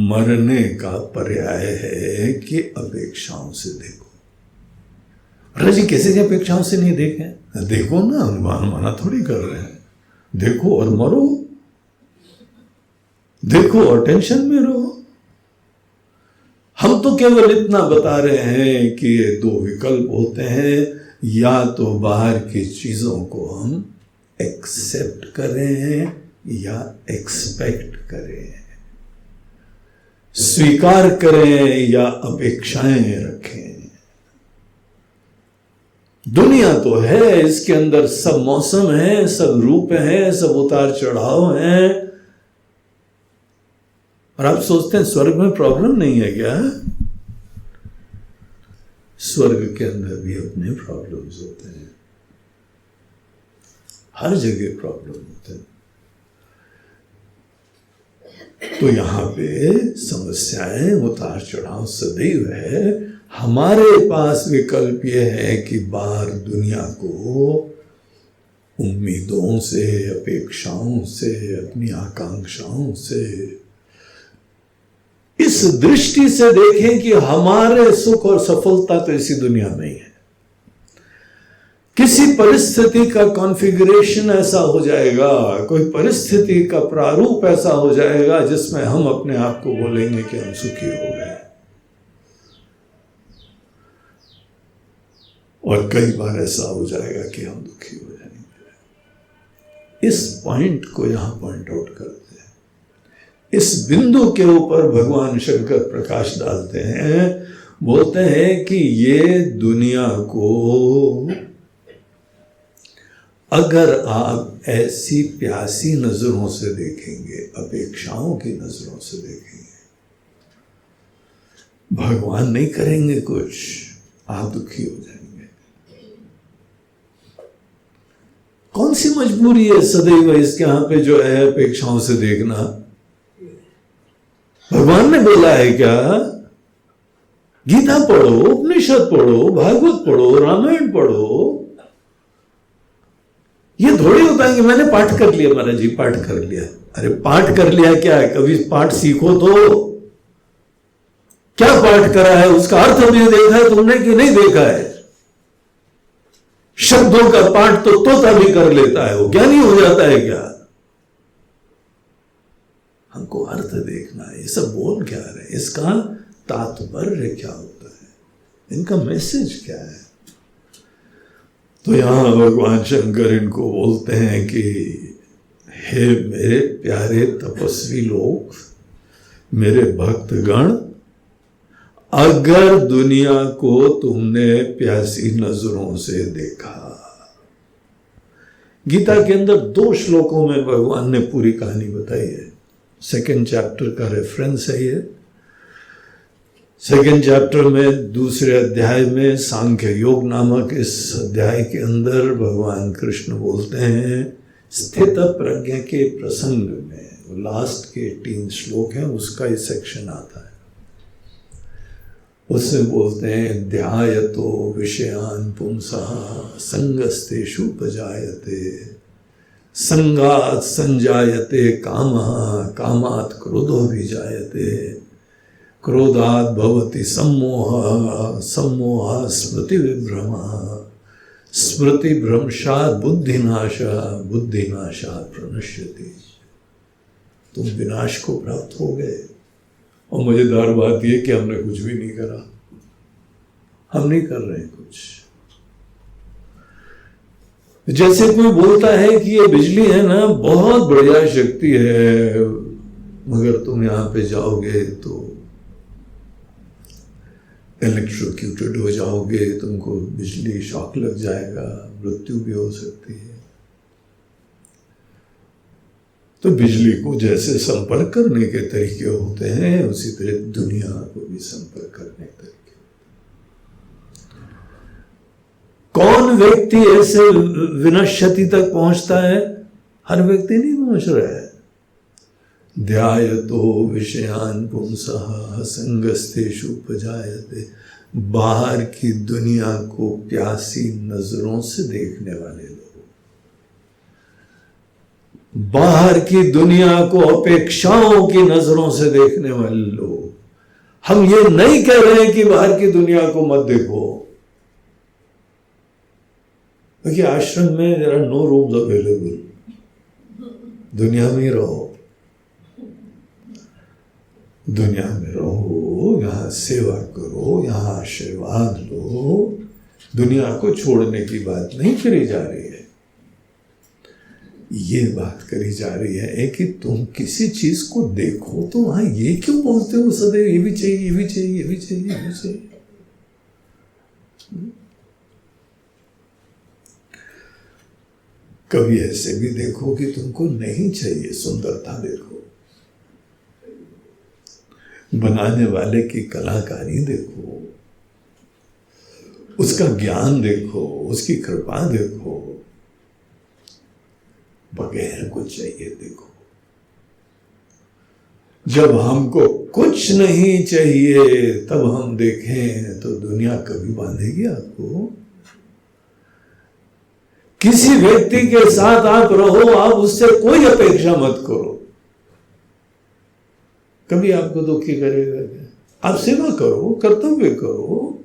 मरने का पर्याय है कि अपेक्षाओं से देखो। जी किसी की अपेक्षाओं से नहीं देखें, देखो ना, अनुमान माना थोड़ी कर रहे हैं, देखो और मरो, देखो और टेंशन में रहो। हम तो केवल इतना बता रहे हैं कि ये दो विकल्प होते हैं, या तो बाहर की चीजों को हम एक्सेप्ट करें या एक्सपेक्ट करें, स्वीकार करें या अपेक्षाएं रखें। दुनिया तो है, इसके अंदर सब मौसम है, सब रूप है, सब उतार चढ़ाव हैं। और आप सोचते हैं स्वर्ग में प्रॉब्लम नहीं है क्या? स्वर्ग के अंदर भी अपने प्रॉब्लम्स होते हैं, हर जगह प्रॉब्लम होते हैं। तो यहां पे समस्याएं, उतार चढ़ाव सदैव है। हमारे पास विकल्प यह है कि बाहर दुनिया को उम्मीदों से, अपेक्षाओं से, अपनी आकांक्षाओं से इस दृष्टि से देखें कि हमारे सुख और सफलता तो इसी दुनिया में ही है। किसी परिस्थिति का कॉन्फ़िगरेशन ऐसा हो जाएगा, कोई परिस्थिति का प्रारूप ऐसा हो जाएगा जिसमें हम अपने आप को बोलेंगे कि हम सुखी हो गए, और कई बार ऐसा हो जाएगा कि हम दुखी हो जाएंगे। इस पॉइंट को यहां पॉइंट आउट करते हैं, इस बिंदु के ऊपर भगवान शंकर प्रकाश डालते हैं। बोलते हैं कि ये दुनिया को अगर आप ऐसी प्यासी नजरों से देखेंगे, अपेक्षाओं की नजरों से देखेंगे, भगवान नहीं करेंगे कुछ, आप दुखी हो जाएंगे। कौन सी मजबूरी है सदैव इसके यहां पे जो है अपेक्षाओं से देखना? भगवान ने बोला है क्या? गीता पढ़ो, उपनिषद पढ़ो, भागवत पढ़ो, रामायण पढ़ो। ये थोड़ी होता है कि मैंने पाठ कर लिया, महाराज जी पाठ कर लिया। अरे पाठ कर लिया क्या है? कभी पाठ सीखो तो। क्या पाठ करा है उसका अर्थ भी देखा है तुमने कि नहीं देखा है? शब्दों का पाठ तो तोता भी कर लेता है, वो ज्ञानी हो जाता है क्या? हमको अर्थ देखना है, ये सब बोल क्या रहे हैं, इसका तात्पर्य क्या होता है, इनका मैसेज क्या है। तो यहां भगवान शंकर इनको बोलते हैं कि हे मेरे प्यारे तपस्वी लोग, मेरे भक्तगण, अगर दुनिया को तुमने प्यासी नजरों से देखा, गीता के अंदर 2 श्लोकों में भगवान ने पूरी कहानी बताई है। 2nd चैप्टर का रेफरेंस है ये। 2nd चैप्टर में 2रे अध्याय में सांख्य योग नामक इस अध्याय के अंदर भगवान कृष्ण बोलते हैं स्थित प्रज्ञा के प्रसंग में, लास्ट के 3 श्लोक हैं उसका ये सेक्शन आता है। उसमें बोलते हैं ध्यायतो विषयान पुंसः संगस्तेषु उपजायते, संगात संजायते कामः, कामात् क्रोधो विजायते, क्रोधात् भवति सम्मोहः, सम्मोहः स्मृति विभ्रमः, स्मृति भ्रंशात् बुद्धिनाशः, बुद्धिनाशात् प्रणश्यति। तुम विनाश को प्राप्त हो गए। और मजेदार बात यह कि हमने कुछ भी नहीं करा, हम नहीं कर रहे हैं कुछ। जैसे कोई बोलता है कि ये बिजली है ना बहुत बढ़िया शक्ति है, मगर तुम यहां पे जाओगे तो इलेक्ट्रोक्यूटेड हो जाओगे, तुमको बिजली शॉक लग जाएगा, मृत्यु भी हो सकती है। तो बिजली को जैसे संपर्क करने के तरीके होते हैं, उसी तरह दुनिया को भी संपर्क करने के तरीके। कौन व्यक्ति ऐसे विनश्यति तक पहुंचता है? हर व्यक्ति नहीं पहुंच रहा है। ध्यायतो विषयान पुंसः संगस्तेषु उपजायते, बाहर की दुनिया को प्यासी नजरों से देखने वाले लोग, बाहर की दुनिया को अपेक्षाओं की नजरों से देखने वाले लोग। हम ये नहीं कह रहे कि बाहर की दुनिया को मत देखो, क्योंकि आश्रम में there are no rooms available, दुनिया में ही रहो, दुनिया में रहो, यहाँ सेवा करो, यहाँ आशीर्वाद लो, दुनिया को छोड़ने की बात नहीं करी जा रही है। ये बात करी जा रही है कि तुम किसी चीज को देखो तो वहां ये क्यों बोलते हो सदैव ये भी चाहिए, ये भी चाहिए, ये भी चाहिए, ये भी चाहिए। कभी ऐसे भी देखो कि तुमको नहीं चाहिए, सुंदरता देखो, बनाने वाले की कलाकारी देखो, उसका ज्ञान देखो, उसकी कृपा देखो, बगैर कुछ चाहिए देखो। जब हमको कुछ नहीं चाहिए तब हम देखें तो दुनिया कभी बांधेगी आपको? किसी व्यक्ति के साथ आप रहो, आप उससे कोई अपेक्षा मत करो, कभी आपको दुखी करेगा क्या? आप सेवा करो, कर्तव्य करो,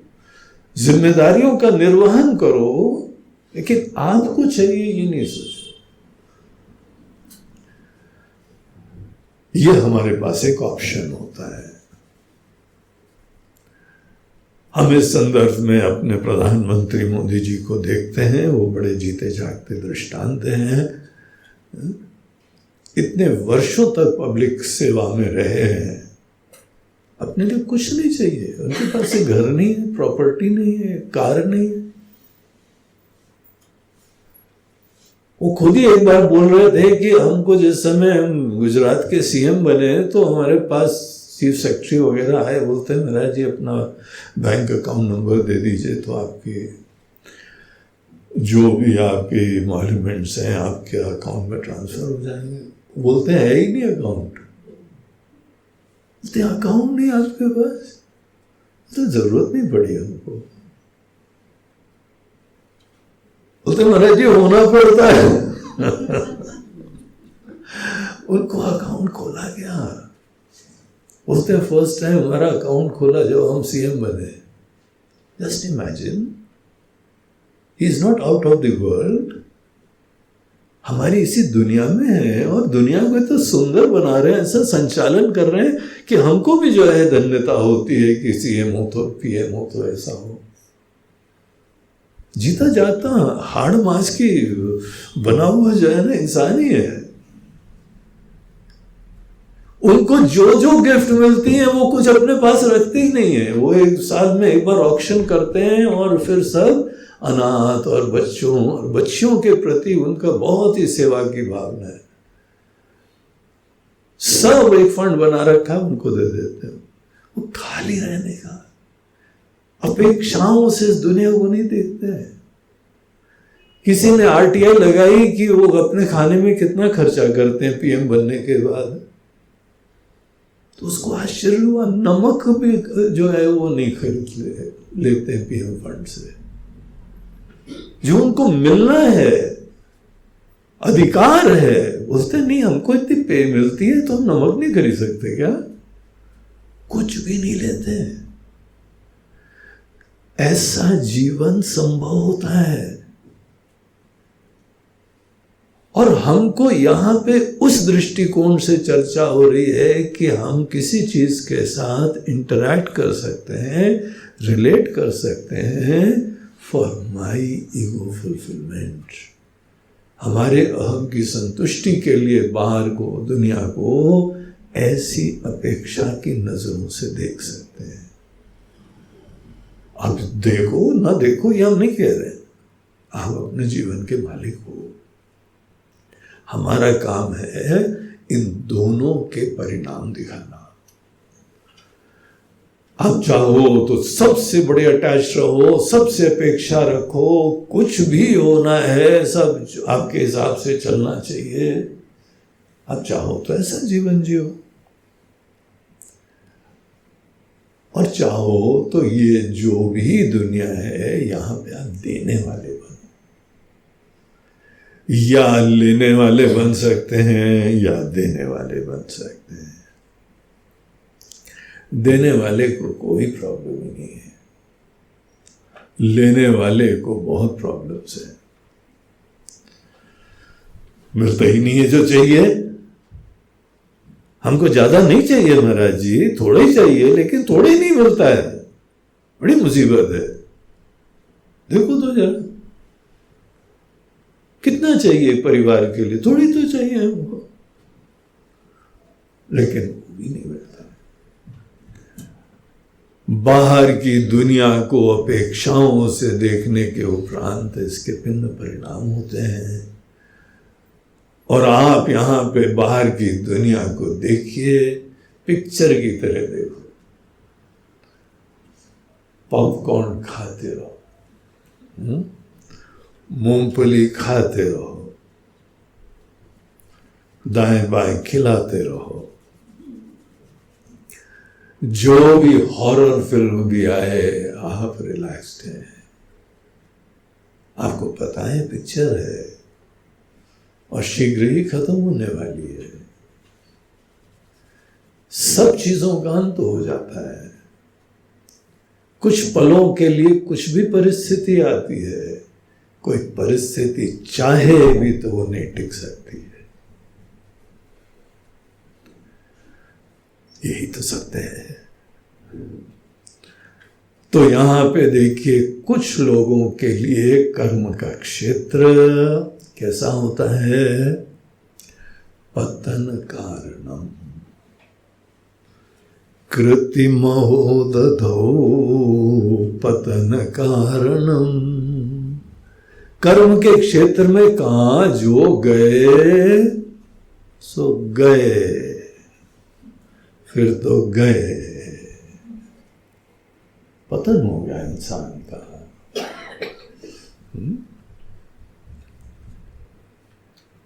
जिम्मेदारियों का निर्वहन करो, लेकिन आपको चाहिए ये नहीं सोचो। ये हमारे पास एक ऑप्शन होता है। हम इस संदर्भ में अपने प्रधानमंत्री मोदी जी को देखते हैं, वो बड़े जीते जागते दृष्टांत हैं। इतने वर्षों तक पब्लिक सेवा में रहे हैं, अपने लिए कुछ नहीं चाहिए, उनके पास एक घर नहीं है, प्रॉपर्टी नहीं है, कार नहीं है। वो खुद ही एक बार बोल रहे थे कि हमको जिस समय हम गुजरात के सीएम बने तो हमारे पास चीफ सेक्रेटरी वगैरह आए, बोलते हैं महाराज जी अपना बैंक अकाउंट नंबर दे दीजिए तो आपके जो भी आपके मॉन्यूमेंट्स हैं आपके अकाउंट में ट्रांसफर हो जाएंगे। बोलते हैं है ही नहीं अकाउंट। बोलते अकाउंट नहीं आपके पास, तो जरूरत नहीं पड़ी हमको। बोलते महाराज जी होना पड़ता है। उनको अकाउंट खोला गया। बोलते फर्स्ट टाइम हमारा अकाउंट खोला जब हम सीएम बने। Just imagine, he is not out of the world, हमारी इसी दुनिया में है और दुनिया को तो सुंदर बना रहे हैं, ऐसा संचालन कर रहे हैं कि हमको भी जो है धन्यता होती है कि सीएम हो तो पीएम हो तो ऐसा हो। जीता जाता हाड़ मांस की बना हुआ जो है ना इंसान ही है। उनको जो जो गिफ्ट मिलती है वो कुछ अपने पास रखते ही नहीं है। वो एक साल में एक बार ऑक्शन करते हैं और फिर सब अनाथ और बच्चों और बच्चियों के प्रति उनका बहुत ही सेवा की भावना है। सब एक फंड बना रखा है, उनको दे देते हैं। वो खाली रहने का अपेक्षाओं से इस दुनिया को नहीं देखते हैं। किसी ने आरटीआई लगाई कि वो अपने खाने में कितना खर्चा करते हैं पीएम बनने के बाद, तो उसको आश्चर्य हुआ। नमक भी जो है वो नहीं खरीद लेते हैं पीएम फंड से। जो उनको मिलना है, अधिकार है, बोलते नहीं हमको इतनी पे मिलती है तो हम नमक नहीं खरीद सकते क्या? कुछ भी नहीं लेते। ऐसा जीवन संभव होता है। और हमको यहां पे उस दृष्टिकोण से चर्चा हो रही है कि हम किसी चीज के साथ इंटरैक्ट कर सकते हैं, रिलेट कर सकते हैं फॉर माई ईगो फुलफिलमेंट, हमारे अहम की संतुष्टि के लिए बाहर को, दुनिया को ऐसी अपेक्षा की नजरों से देख सकते हैं। अब देखो ना देखो ये हम नहीं कह रहे, आप अपने जीवन के मालिक हो। हमारा काम है इन दोनों के परिणाम दिखाना। आप चाहो तो सबसे बड़े अटैच रहो, सबसे अपेक्षा रखो, कुछ भी होना है सब आपके हिसाब से चलना चाहिए। आप चाहो तो ऐसा जीवन जियो, और चाहो तो ये जो भी दुनिया है यहां पे आप देने वाले बनो, या लेने वाले बन सकते हैं या देने वाले बन सकते हैं। देने वाले को कोई प्रॉब्लम नहीं है, लेने वाले को बहुत प्रॉब्लम्स है। मिलता ही नहीं है जो चाहिए। हमको ज्यादा नहीं चाहिए महाराज जी, थोड़ा ही चाहिए, लेकिन थोड़ा ही नहीं मिलता है, बड़ी मुसीबत है। देखो तो जरा कितना चाहिए परिवार के लिए, थोड़ी तो चाहिए हमको, लेकिन वो भी नहीं मिलता। बाहर की दुनिया को अपेक्षाओं से देखने के उपरांत इसके भिन्न परिणाम होते हैं। और आप यहां पे बाहर की दुनिया को देखिए, पिक्चर की तरह देखो, पॉपकॉर्न खाते रहो, मूंगफली खाते रहो, दाएं बाएं खिलाते रहो, जो भी हॉरर फिल्म भी आए आप रिलैक्स्ड हैं, आपको पता है पिक्चर है और शीघ्र ही खत्म होने वाली है, सब चीजों का अंत हो जाता है। कुछ पलों के लिए कुछ भी परिस्थिति आती है, कोई परिस्थिति चाहे भी तो वो नहीं टिक सकती है। यही तो सत्य है। तो यहां पे देखिए, कुछ लोगों के लिए कर्म का क्षेत्र कैसा होता है? पतन कारणम कृतिमहो दधौ पतन कारणम। कर्म के क्षेत्र में कहा जो गए सो गए, फिर तो गए, पतन हो गया इंसान का।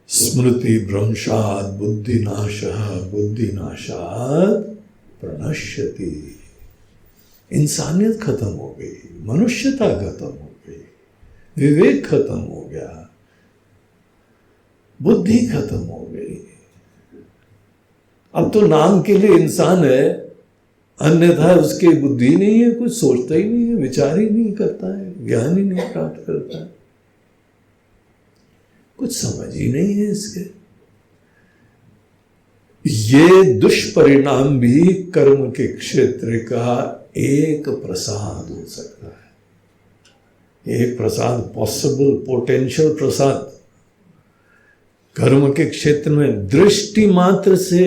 स्मृति भ्रंशात् बुद्धिनाशः बुद्धिनाशात् प्रणश्यति। इंसानियत खत्म हो गई, मनुष्यता खत्म हो गई, विवेक खत्म हो गया, बुद्धि खत्म हो गई। अब तो नाम के लिए इंसान है, अन्यथा उसकी बुद्धि नहीं है, कुछ सोचता ही नहीं है, विचार ही नहीं करता है, ज्ञान ही नहीं प्राप्त करता है, कुछ समझ ही नहीं है इसके। ये दुष्परिणाम भी कर्म के क्षेत्र का एक प्रसाद हो सकता है, एक प्रसाद, पॉसिबल पोटेंशियल प्रसाद। कर्म के क्षेत्र में दृष्टि मात्र से,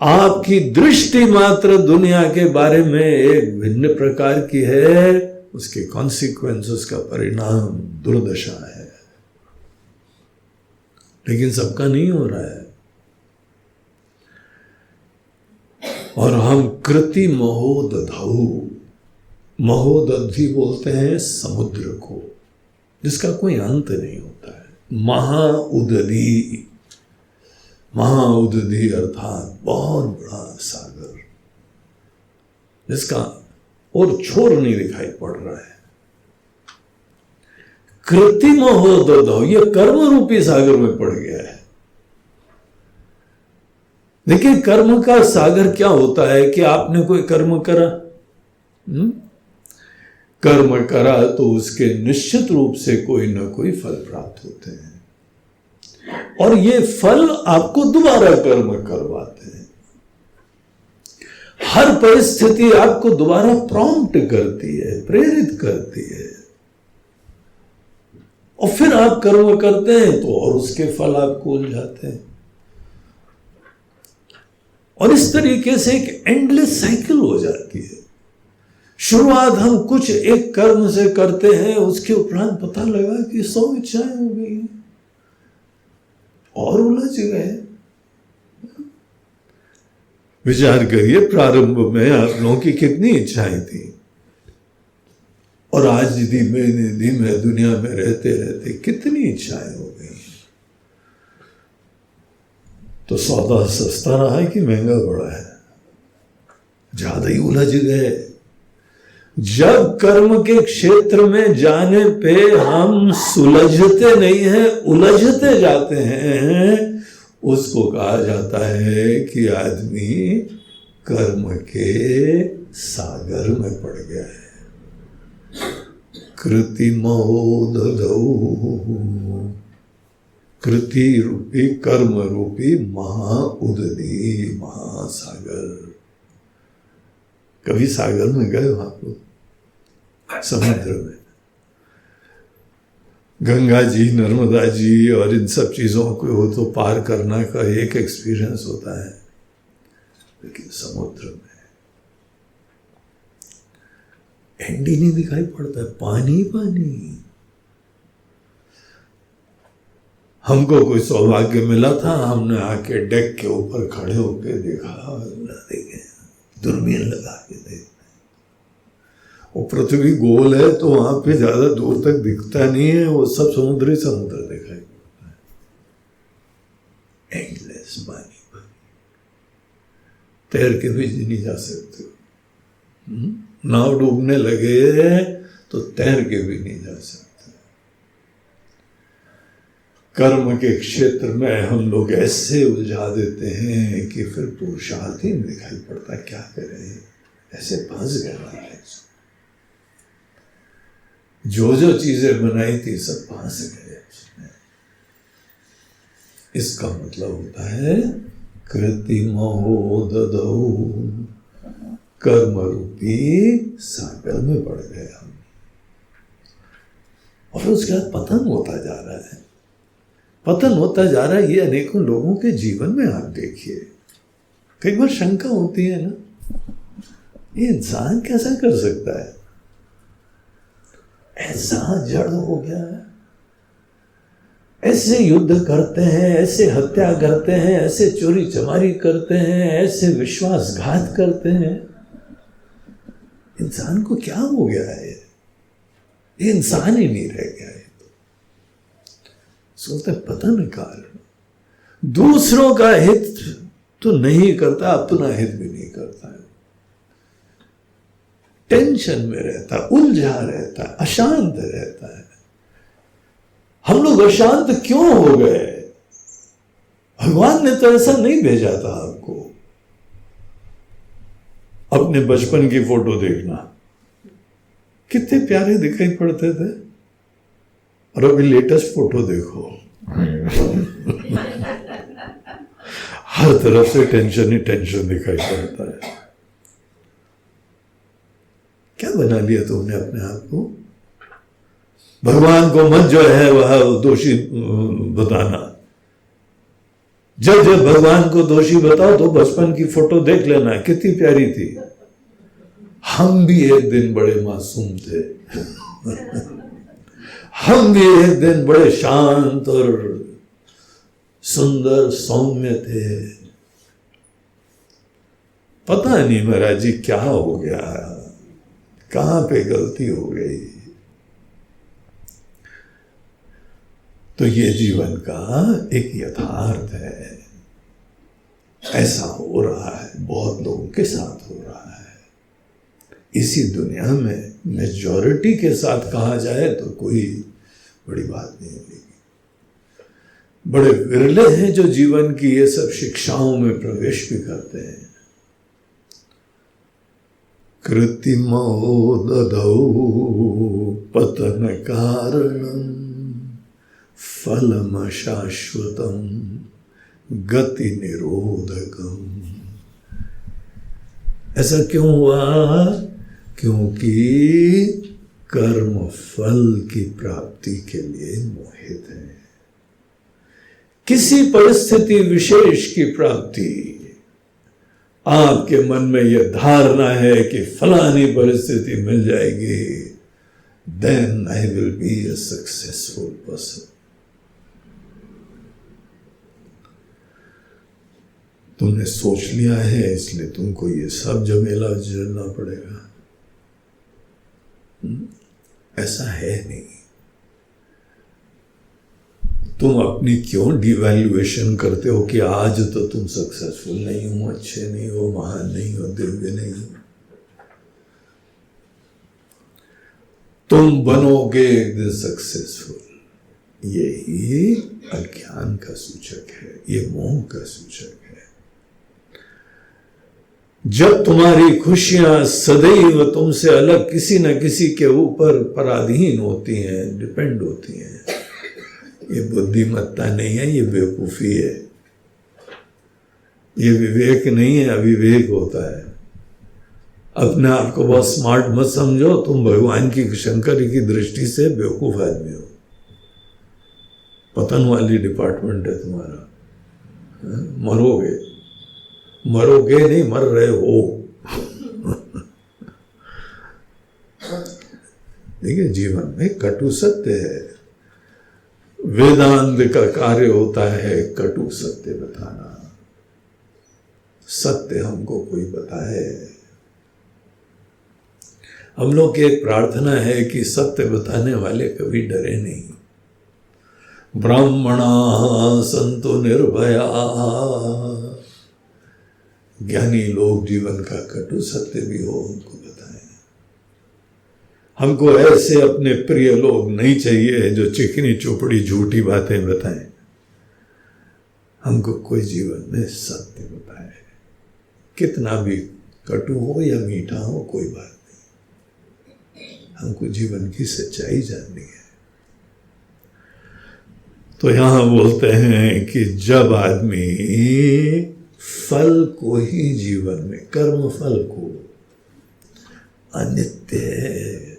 आपकी दृष्टि मात्र दुनिया के बारे में एक भिन्न प्रकार की है, उसके कॉन्सिक्वेंस, उसका परिणाम दुर्दशा है। लेकिन सबका नहीं हो रहा है। और हम कृति महोदधौ, महोदधि बोलते हैं समुद्र को, जिसका कोई अंत नहीं होता है। महाउदधि, महाउदधि अर्थात बहुत बड़ा सागर, जिसका और छोर नहीं दिखाई पड़ रहा है। कृत्रिम महोदधौ, ये कर्म रूपी सागर में पड़ गया है। देखिए, कर्म का सागर क्या होता है कि आपने कोई कर्म करा, कर्म करा तो उसके निश्चित रूप से कोई ना कोई फल प्राप्त होते हैं, और ये फल आपको दोबारा कर्म करवाते हैं। हर परिस्थिति आपको दोबारा प्रॉम्प्ट करती है, प्रेरित करती है, और फिर आप कर्म करते हैं तो और उसके फल आपको उलझाते हैं। और इस तरीके से एक एंडलेस साइकिल हो जाती है। शुरुआत हम कुछ एक कर्म से करते हैं, उसके उपरांत पता लगा कि 100 इच्छाएं हो गई और उलझ गए। विचार करिए, प्रारंभ में आप लोगों की कितनी इच्छाएं थी, और आज धीमे धीमे दुनिया में रहते रहते कितनी इच्छाएं हो गई। तो सौदा सस्ता रहा है कि महंगा पड़ा है? ज्यादा ही उलझ गए। जब कर्म के क्षेत्र में जाने पे हम सुलझते नहीं हैं, उलझते जाते हैं, उसको कहा जाता है कि आदमी कर्म के सागर में पड़ गया है। कृति महोदधौ कृति रूपी कर्म रूपी महाउदनी महासागर। कभी सागर में गए हो आप लोग? समुद्र में गंगा जी, नर्मदा जी और इन सब चीजों को तो पार करना का एक एक्सपीरियंस होता है, लेकिन समुद्र में एंड ही नहीं दिखाई पड़ता है, पानी पानी। हमको कोई सौभाग्य मिला था, हमने आके डेक के ऊपर खड़े होके देखा, देखे दूरबीन लगा के देख, वो पृथ्वी गोल है तो वहां पे ज्यादा दूर तक दिखता नहीं है, वो सब समुद्र दिखाई पड़ता है, एंडलेस पानी पानी, तैर के भी नहीं जा सकते। नाव डूबने लगे तो तैर के भी नहीं जा सकते। कर्म के क्षेत्र में हम लोग ऐसे उलझा देते हैं कि फिर पुरुषार्थ ही नहीं दिखाई पड़ता, क्या करें, ऐसे फंस गए। जो जो चीजें बनाई थी सब फंस गए उसमें। इसका मतलब होता है कृतिमो ददौ, कर्म रूपी सागर में पड़ गए हम, और उसके बाद पतन होता जा रहा है, पतन होता जा रहा है। ये अनेकों लोगों के जीवन में आप देखिए, कई बार शंका होती है ना, ये इंसान कैसा कर सकता है, ऐसा जड़ हो गया है, ऐसे युद्ध करते हैं, ऐसे हत्या करते हैं, ऐसे चोरी चमारी करते हैं, ऐसे विश्वासघात करते हैं। इंसान को क्या हो गया है? ये इंसान ही नहीं रह गया है। सोचते पतन कारण, दूसरों का हित तो नहीं करता, अपना हित भी नहीं करता है, टेंशन में रहता है, उलझा रहता है, अशांत रहता है। हम लोग अशांत क्यों हो गए? भगवान ने तो ऐसा नहीं भेजा था आपको। अपने बचपन की फोटो देखना, कितने प्यारे दिखाई पड़ते थे, और अभी लेटेस्ट फोटो देखो हर तरफ से टेंशन ही टेंशन दिखाई पड़ता है। क्या बना लिया तुमने अपने आप को? भगवान को मत जो है वह दोषी बताना। जब जब भगवान को दोषी बताओ तो बचपन की फोटो देख लेना, कितनी प्यारी थी। हम भी एक दिन बड़े मासूम थे हम भी एक दिन बड़े शांत और सुंदर सौम्य थे। पता नहीं महाराज जी क्या हो गया, कहां पे गलती हो गई। तो ये जीवन का एक यथार्थ है, ऐसा हो रहा है, बहुत लोगों के साथ हो रहा है। इसी दुनिया में मेजॉरिटी के साथ कहा जाए तो कोई बड़ी बात नहीं होगी। बड़े विरले हैं जो जीवन की ये सब शिक्षाओं में प्रवेश भी करते हैं। कृत्रिमो ददौ पतन कारणम फलम शाश्वतम गति निरोधकम। ऐसा क्यों हुआ? क्योंकि कर्म फल की प्राप्ति के लिए मोहित है। किसी परिस्थिति विशेष की प्राप्ति, आपके मन में यह धारणा है कि फलानी परिस्थिति मिल जाएगी, then I will be a successful person। तुमने सोच लिया है इसलिए तुमको ये सब झमेला झेलना पड़ेगा। ऐसा है नहीं। तुम अपनी क्यों डिवैल्यूएशन करते हो कि आज तो तुम सक्सेसफुल नहीं हो, अच्छे नहीं हो, महान नहीं हो, दिव्य नहीं हो। तुम बनोगे एक दिन सक्सेसफुल। यही अज्ञान का सूचक है, ये मोह का सूचक है। जब तुम्हारी खुशियां सदैव तुमसे अलग किसी न किसी के ऊपर पराधीन होती हैं, डिपेंड होती हैं, ये बुद्धिमत्ता नहीं है, ये बेवकूफी है। ये विवेक नहीं है, अविवेक होता है। अपने आप को बहुत स्मार्ट मत समझो, तुम भगवान की, शंकर की दृष्टि से बेवकूफ आदमी हो। पतन वाली डिपार्टमेंट है तुम्हारा। मरोगे, मरोगे नहीं, मर रहे हो। देखिए, जीवन में कटु सत्य है। वेदांत का कार्य होता है कटु सत्य बताना। सत्य हमको कोई बताए। हम लोग की एक प्रार्थना है कि सत्य बताने वाले कभी डरे नहीं। ब्राह्मणा संतो निर्भया। ज्ञानी लोग जीवन का कटु सत्य भी हो उनको बताएं। हमको ऐसे अपने प्रिय लोग नहीं चाहिए जो चिकनी चुपड़ी झूठी बातें बताएं। हमको कोई जीवन में सत्य बताए, कितना भी कटु हो या मीठा हो, कोई बात नहीं। हमको जीवन की सच्चाई जाननी है। तो यहां बोलते हैं कि जब आदमी फल को ही जीवन में, कर्म फल को, अनित्य है,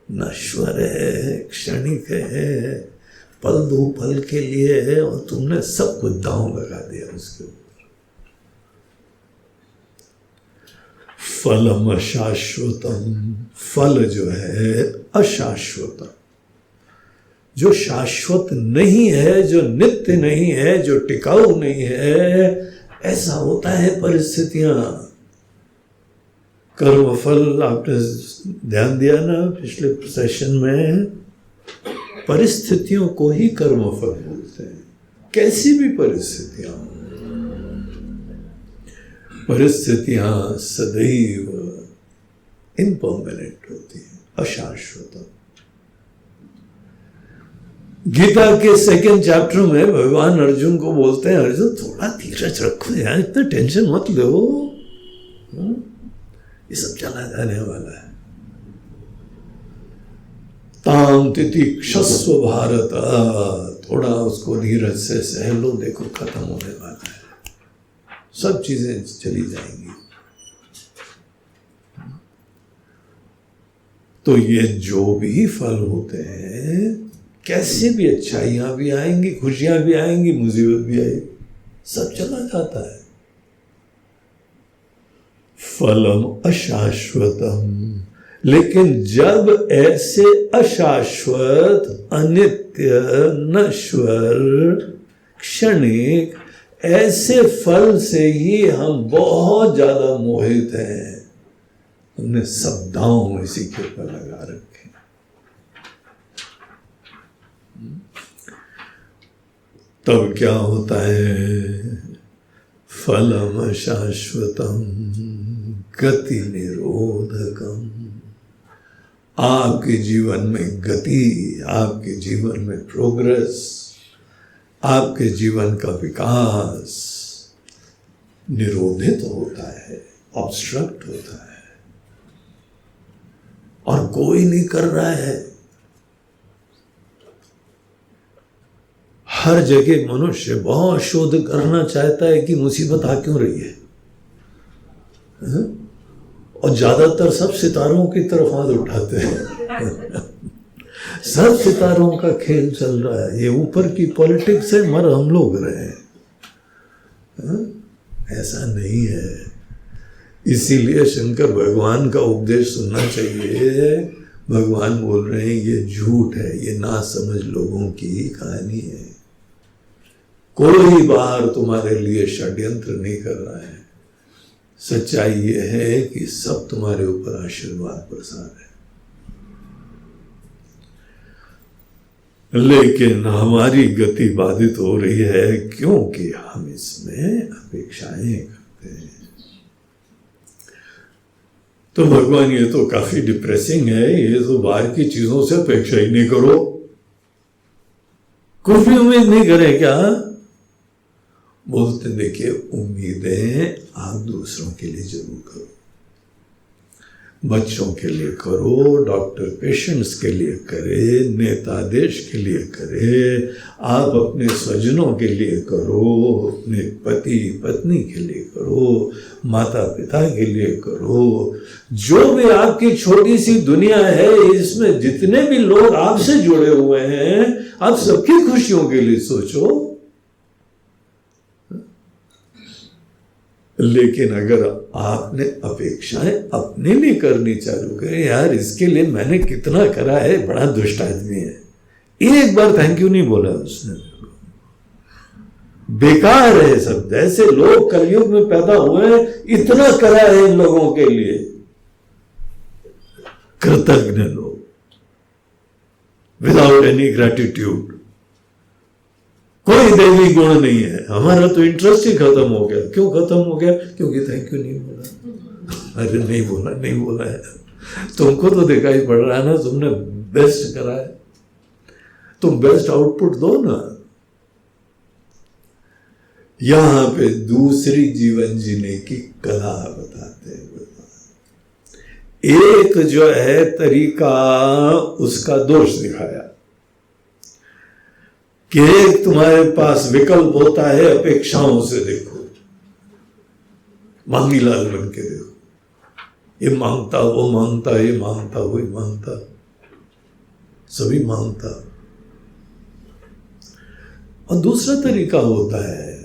नश्वर है, क्षणिक है, पल दो पल के लिए है, और तुमने सब कुछ दांव लगा दिया उसके ऊपर। फलम अशाश्वतम, फल जो है अशाश्वतम, जो शाश्वत नहीं है, जो नित्य नहीं है, जो टिकाऊ नहीं है, ऐसा होता है परिस्थितियां। कर्म फल आपने ध्यान दिया ना पिछले सेशन में, परिस्थितियों को ही कर्म फल बोलते हैं। कैसी भी परिस्थितियां, परिस्थितियां सदैव इम्परमानेंट होती हैं, अशाश्वत। गीता के सेकंड चैप्टर में भगवान अर्जुन को बोलते हैं, अर्जुन थोड़ा धीरज रखो यार, इतना टेंशन मत लो, ये सब चला जाने वाला है। ताम तितिक्षस्व भारत, थोड़ा उसको धीरज से सह लो, देखो खत्म होने वाला है, सब चीजें चली जाएंगी। तो ये जो भी फल होते हैं, कैसे भी अच्छाइयां भी आएंगी, खुशियां भी आएंगी, मुसीबत भी आएगी, सब चला जाता है। फलम अशाश्वतम, लेकिन जब ऐसे अशाश्वत, अनित्य, नश्वर, क्षणिक ऐसे फल से ही हम बहुत ज्यादा मोहित हैं। हमने सब दांव इसी के ऊपर लगा रखे। तब क्या होता है? फलम शाश्वतम गति निरोधकम। आपके जीवन में गति, आपके जीवन में प्रोग्रेस, आपके जीवन का विकास निरोधित होता है, ऑब्स्ट्रक्ट होता है, और कोई नहीं कर रहा है। हर जगह मनुष्य बहुत शोध करना चाहता है कि मुसीबत आ क्यों रही है, और ज्यादातर सब सितारों की तरफ हाथ उठाते हैं। सब सितारों का खेल चल रहा है, ये ऊपर की पॉलिटिक्स है, मर हम लोग रहे हैं। ऐसा नहीं है। इसीलिए शंकर भगवान का उपदेश सुनना चाहिए। भगवान बोल रहे हैं ये झूठ है, ये ना समझ लोगों की ही कहानी है। कोई बाहर तुम्हारे लिए षड्यंत्र नहीं कर रहा है। सच्चाई ये है कि सब तुम्हारे ऊपर आशीर्वाद बरसा है। लेकिन हमारी गति बाधित हो रही है क्योंकि हम इसमें अपेक्षाएं करते हैं। तो भगवान ये तो काफी डिप्रेसिंग है, ये तो बाहर की चीजों से अपेक्षा ही नहीं करो, कुछ भी उम्मीद नहीं करें क्या? बोलते देखिए, उम्मीदें आप दूसरों के लिए जरूर करो। बच्चों के लिए करो, डॉक्टर पेशेंट्स के लिए करे, नेता देश के लिए करे, आप अपने स्वजनों के लिए करो, अपने पति पत्नी के लिए करो, माता पिता के लिए करो, जो भी आपकी छोटी सी दुनिया है, इसमें जितने भी लोग आपसे जुड़े हुए हैं, आप सबकी खुशियों के लिए सोचो। लेकिन अगर आपने अपेक्षाएं अपने लिए करनी चालू करें, यार इसके लिए मैंने कितना करा है, बड़ा दुष्ट आदमी है, एक बार थैंक यू नहीं बोला उसने, बेकार है सब। ऐसे लोग कलयुग में पैदा हुए हैं, इतना करा है इन लोगों के लिए, कृतज्ञ लोग, विदाउट एनी ग्रेटिट्यूड। कोई दैवी गुण नहीं है। हमारा तो इंटरेस्ट ही खत्म हो गया। क्यों खत्म हो गया? क्योंकि थैंक यू नहीं बोला। अरे नहीं बोला है, तुमको तो दिखाई पड़ रहा है ना, तुमने बेस्ट करा है, तुम बेस्ट आउटपुट दो ना। यहां पे दूसरी जीवन जीने की कला बताते हैं। एक जो है तरीका, उसका दोष दिखाया कि एक तुम्हारे पास विकल्प होता है, अपेक्षाओं से देखो, मांगी लाल बन के देखो, ये मांगता वो मांगता, ये मांगता वही मांगता, सभी मांगता। और दूसरा तरीका होता है